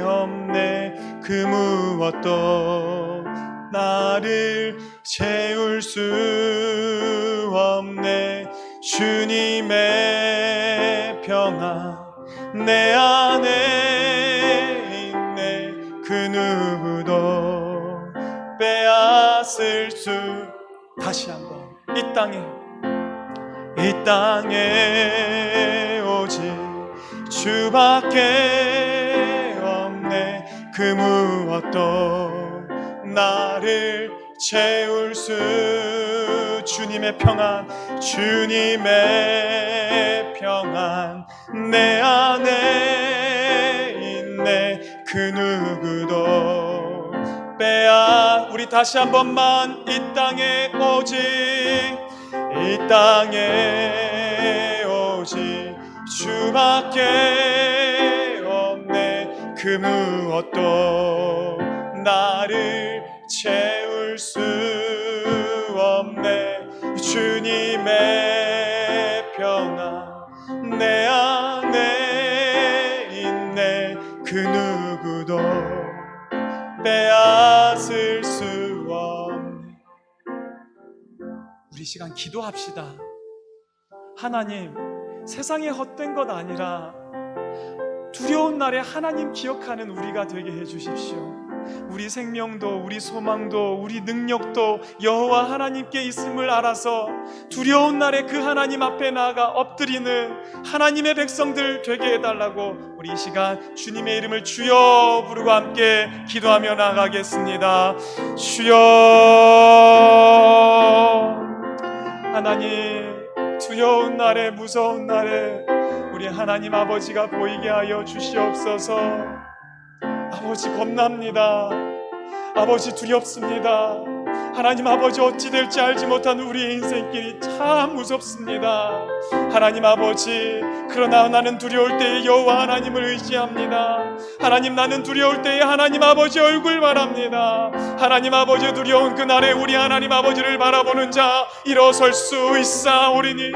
없네. 그 무엇도 나를 채울 수 없네. 주님의 평안 내 안에 있네. 그 누구도 빼앗을 다시 한번 이 땅에 오직 주밖에 없네. 그 무엇도 나를 채울 수. 주님의 평안, 주님의 평안 내 안에 있네. 그 누구도 우리 다시 한 번만 이 땅에 오직 주밖에 없네. 그 무엇도 나를 채울 수 없네. 주님의 평안 내 안에 있네. 그 누구도 빼앗을 수 없네. 우리 시간 기도합시다. 하나님, 세상에 헛된 것 아니라 두려운 날에 하나님 기억하는 우리가 되게 해주십시오. 우리 생명도, 우리 소망도, 우리 능력도 여호와 하나님께 있음을 알아서 두려운 날에 그 하나님 앞에 나아가 엎드리는 하나님의 백성들 되게 해달라고 우리 이 시간 주님의 이름을 주여 부르고 함께 기도하며 나가겠습니다. 주여. 하나님, 두려운 날에, 무서운 날에 우리 하나님 아버지가 보이게 하여 주시옵소서. 아버지, 겁납니다. 아버지, 두렵습니다. 하나님 아버지, 어찌 될지 알지 못한 우리의 인생길이 참 무섭습니다. 하나님 아버지, 그러나 나는 두려울 때에 여호와 하나님을 의지합니다. 하나님, 나는 두려울 때에 하나님 아버지 얼굴 바랍니다. 하나님 아버지, 두려운 그날에 우리 하나님 아버지를 바라보는 자 일어설 수 있사오리니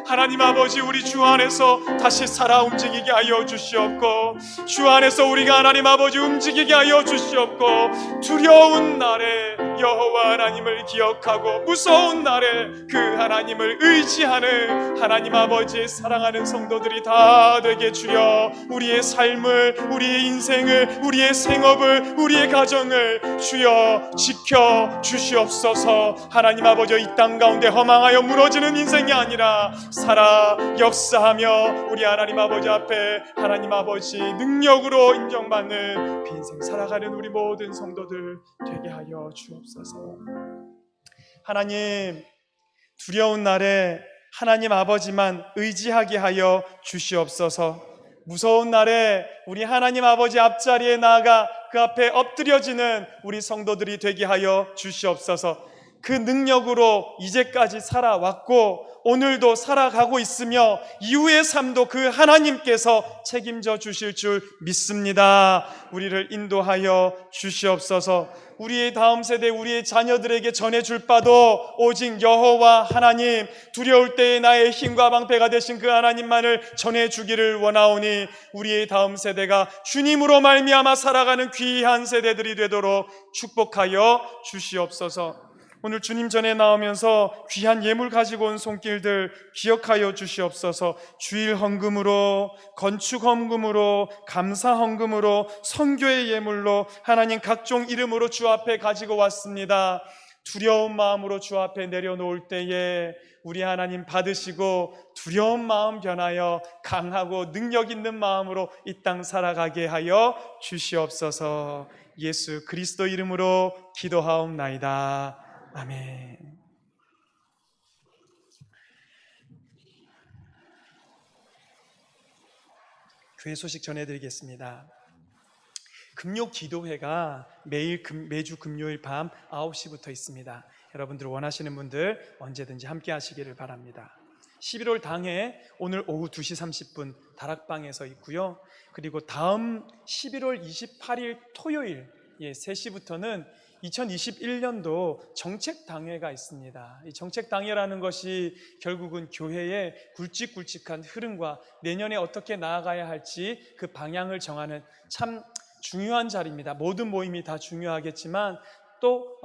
하나님 아버지, 우리 주 안에서 다시 살아 움직이게 하여 주시옵고, 주 안에서 우리가 하나님 아버지 움직이게 하여 주시옵고, 두려운 날에 여호와 하나님을 기억하고 무서운 날에 그 하나님을 의지하는 하나님 아버지의 사랑하는 성도들이 다 되게 주여 우리의 삶을, 우리의 인생을, 우리의 생업을, 우리의 가정을 주여 지켜 주시옵소서. 하나님 아버지, 이 땅 가운데 허망하여 무너지는 인생이 아니라 살아 역사하며 우리 하나님 아버지 앞에 하나님 아버지 능력으로 인정받는 그 인생 살아가는 우리 모든 성도들 되게 하여 주옵소서. 하나님, 두려운 날에 하나님 아버지만 의지하게 하여 주시옵소서. 무서운 날에 우리 하나님 아버지 앞자리에 나아가 그 앞에 엎드려지는 우리 성도들이 되게 하여 주시옵소서. 그 능력으로 이제까지 살아왔고 오늘도 살아가고 있으며 이후의 삶도 그 하나님께서 책임져 주실 줄 믿습니다. 우리를 인도하여 주시옵소서. 우리의 다음 세대, 우리의 자녀들에게 전해줄 바도 오직 여호와 하나님, 두려울 때에 나의 힘과 방패가 되신 그 하나님만을 전해주기를 원하오니 우리의 다음 세대가 주님으로 말미암아 살아가는 귀한 세대들이 되도록 축복하여 주시옵소서. 오늘 주님 전에 나오면서 귀한 예물 가지고 온 손길들 기억하여 주시옵소서. 주일 헌금으로, 건축 헌금으로, 감사 헌금으로, 선교의 예물로 하나님 각종 이름으로 주 앞에 가지고 왔습니다. 두려운 마음으로 주 앞에 내려놓을 때에 우리 하나님 받으시고 두려운 마음 변하여 강하고 능력 있는 마음으로 이 땅 살아가게 하여 주시옵소서. 예수 그리스도 이름으로 기도하옵나이다. 아멘. 교회 소식 전해드리겠습니다. 금요 기도회가 매주 금요일 밤 9시부터 있습니다. 여러분들 원하시는 분들 언제든지 함께 하시기를 바랍니다. 11월 당회 오늘 오후 2시 30분 다락방에서 있고요. 그리고 다음 11월 28일 토요일 3시부터는 2021년도 정책당회가 있습니다. 이 정책당회라는 것이 결국은 교회의 굵직굵직한 흐름과 내년에 어떻게 나아가야 할지 그 방향을 정하는 참 중요한 자리입니다. 모든 모임이 다 중요하겠지만 또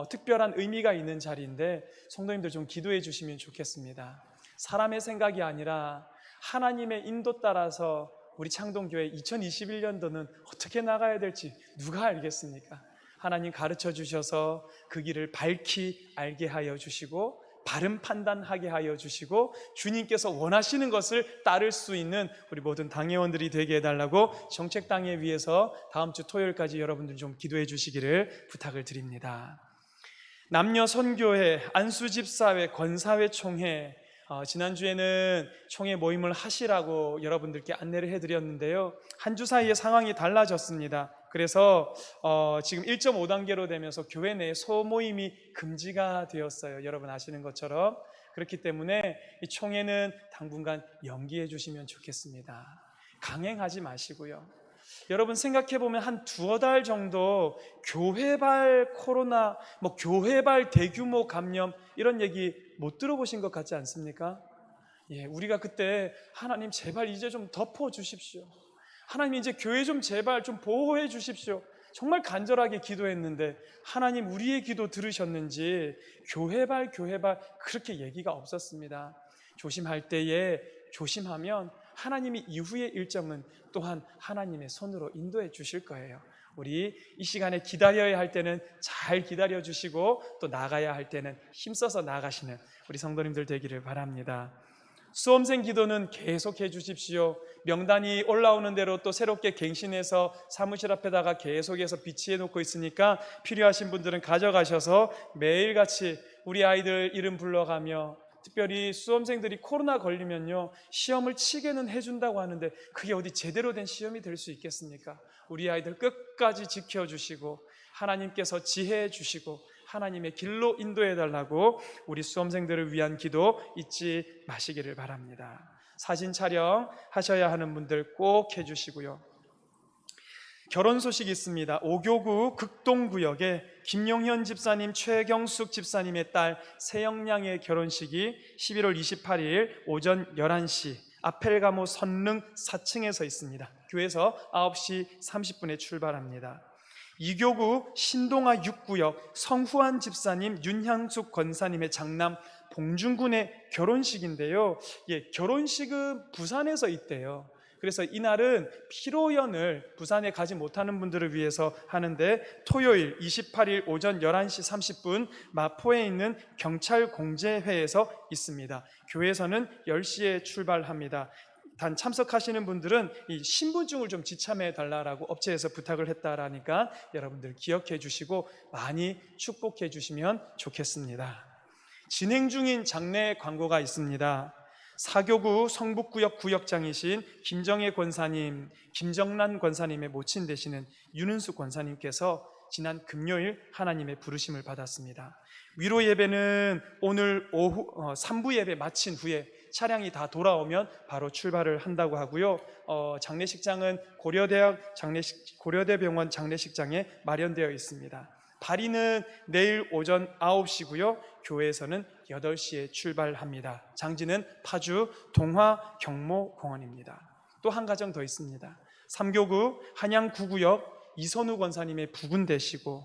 특별한 의미가 있는 자리인데 성도님들 좀 기도해 주시면 좋겠습니다. 사람의 생각이 아니라 하나님의 인도 따라서 우리 창동교회 2021년도는 어떻게 나가야 될지 누가 알겠습니까? 하나님 가르쳐 주셔서 그 길을 밝히 알게 하여 주시고 바른 판단하게 하여 주시고 주님께서 원하시는 것을 따를 수 있는 우리 모든 당회원들이 되게 해달라고 정책당회 위해서 다음 주 토요일까지 여러분들 좀 기도해 주시기를 부탁을 드립니다. 남녀 선교회, 안수집사회, 권사회 총회, 지난주에는 총회 모임을 하시라고 여러분들께 안내를 해드렸는데요, 한 주 사이에 상황이 달라졌습니다. 그래서 지금 1.5단계로 되면서 교회 내 소모임이 금지가 되었어요. 여러분 아시는 것처럼. 그렇기 때문에 이 총회는 당분간 연기해 주시면 좋겠습니다. 강행하지 마시고요. 여러분 생각해보면 한 두어 달 정도 교회발 코로나, 교회발 대규모 감염 이런 얘기 못 들어보신 것 같지 않습니까? 예, 우리가 그때 하나님 제발 이제 좀 덮어주십시오, 하나님 이제 교회 좀 제발 좀 보호해 주십시오, 정말 간절하게 기도했는데 하나님 우리의 기도 들으셨는지 교회발 그렇게 얘기가 없었습니다. 조심할 때에 조심하면 하나님이 이후의 일정은 또한 하나님의 손으로 인도해 주실 거예요. 우리 이 시간에 기다려야 할 때는 잘 기다려 주시고 또 나가야 할 때는 힘써서 나가시는 우리 성도님들 되기를 바랍니다. 수험생 기도는 계속해 주십시오. 명단이 올라오는 대로 또 새롭게 갱신해서 사무실 앞에다가 계속해서 비치해 놓고 있으니까 필요하신 분들은 가져가셔서 매일같이 우리 아이들 이름 불러가며, 특별히 수험생들이 코로나 걸리면요 시험을 치게는 해준다고 하는데 그게 어디 제대로 된 시험이 될 수 있겠습니까? 우리 아이들 끝까지 지켜주시고 하나님께서 지혜해 주시고 하나님의 길로 인도해 달라고 우리 수험생들을 위한 기도 잊지 마시기를 바랍니다. 사진 촬영 하셔야 하는 분들 꼭 해주시고요. 결혼 소식이 있습니다. 오교구 극동구역에 김용현 집사님, 최경숙 집사님의 딸 세영양의 결혼식이 11월 28일 오전 11시 아펠가모 선릉 4층에서 있습니다. 교회에서 9시 30분에 출발합니다. 이교구 신동아 6구역 성후한 집사님, 윤향숙 권사님의 장남 봉준군의 결혼식인데요, 결혼식은 부산에서 있대요. 그래서 이날은 피로연을 부산에 가지 못하는 분들을 위해서 하는데 토요일 28일 오전 11시 30분 마포에 있는 경찰공제회에서 있습니다. 교회에서는 10시에 출발합니다. 단 참석하시는 분들은 이 신분증을 좀 지참해 달라고 업체에서 부탁을 했다라니까 여러분들 기억해 주시고 많이 축복해 주시면 좋겠습니다. 진행 중인 장례 광고가 있습니다. 사교구 성북구역 구역장이신 김정혜 권사님, 김정란 권사님의 모친 되시는 윤은숙 권사님께서 지난 금요일 하나님의 부르심을 받았습니다. 위로 예배는 오늘 오후 3부 예배 마친 후에 차량이 다 돌아오면 바로 출발을 한다고 하고요. 장례식장은 고려대병원 장례식장에 마련되어 있습니다. 발인은 내일 오전 9시고요. 교회에서는 8시에 출발합니다. 장지는 파주 동화 경모공원입니다. 또 한 가정 더 있습니다. 삼교구 한양 9구역 이선우 권사님의 부군 되시고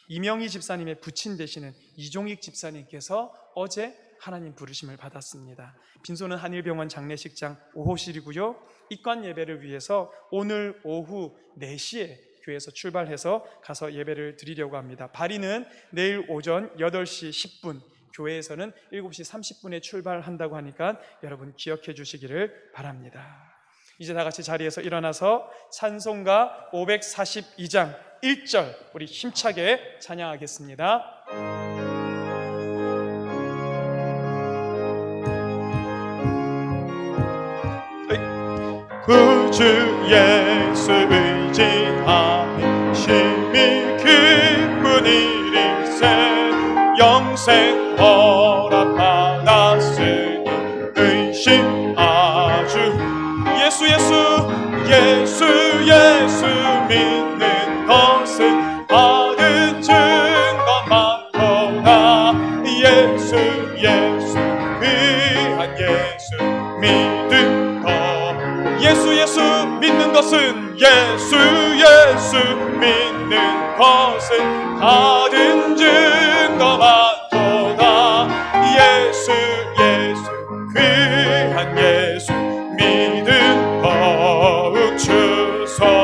이명희 집사님의 부친 되시는 이종익 집사님께서 어제 하나님 부르심을 받았습니다. 빈소는 한일병원 장례식장 5호실이고요. 입관 예배를 위해서 오늘 오후 4시에 교회에서 출발해서 가서 예배를 드리려고 합니다. 발인은 내일 오전 8시 10분, 교회에서는 7시 30분에 출발한다고 하니까 여러분 기억해 주시기를 바랍니다. 이제 다 같이 자리에서 일어나서 찬송가 542장 1절 우리 힘차게 찬양하겠습니다. 구주 예수 의지하니 심히 기쁜 일일세 영생 허락받았으니 의심 아주 예수 믿는 것은 받은 증거 많도다. 예수 귀한 예수 믿는 것 예수 믿는 것은 예수 믿는 것은 받은 증거 많도다. 예수 귀한 예수 믿음 더욱 주소서.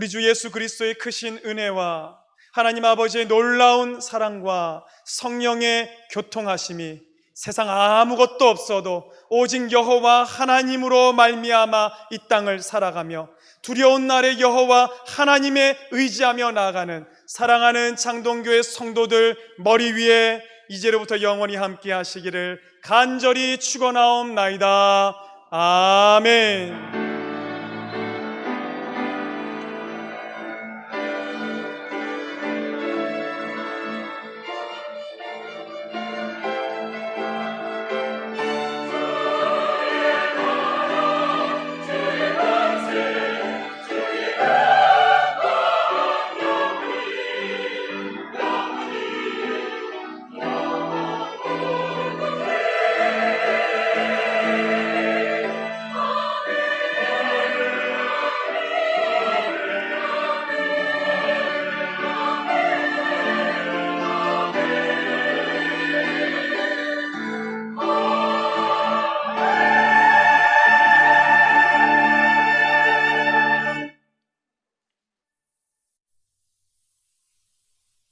우리 주 예수 그리스도의 크신 은혜와 하나님 아버지의 놀라운 사랑과 성령의 교통하심이 세상 아무것도 없어도 오직 여호와 하나님으로 말미암아 이 땅을 살아가며 두려운 날에 여호와 하나님에 의지하며 나아가는 사랑하는 장동교회 성도들 머리 위에 이제로부터 영원히 함께 하시기를 간절히 축원하옵나이다. 아멘.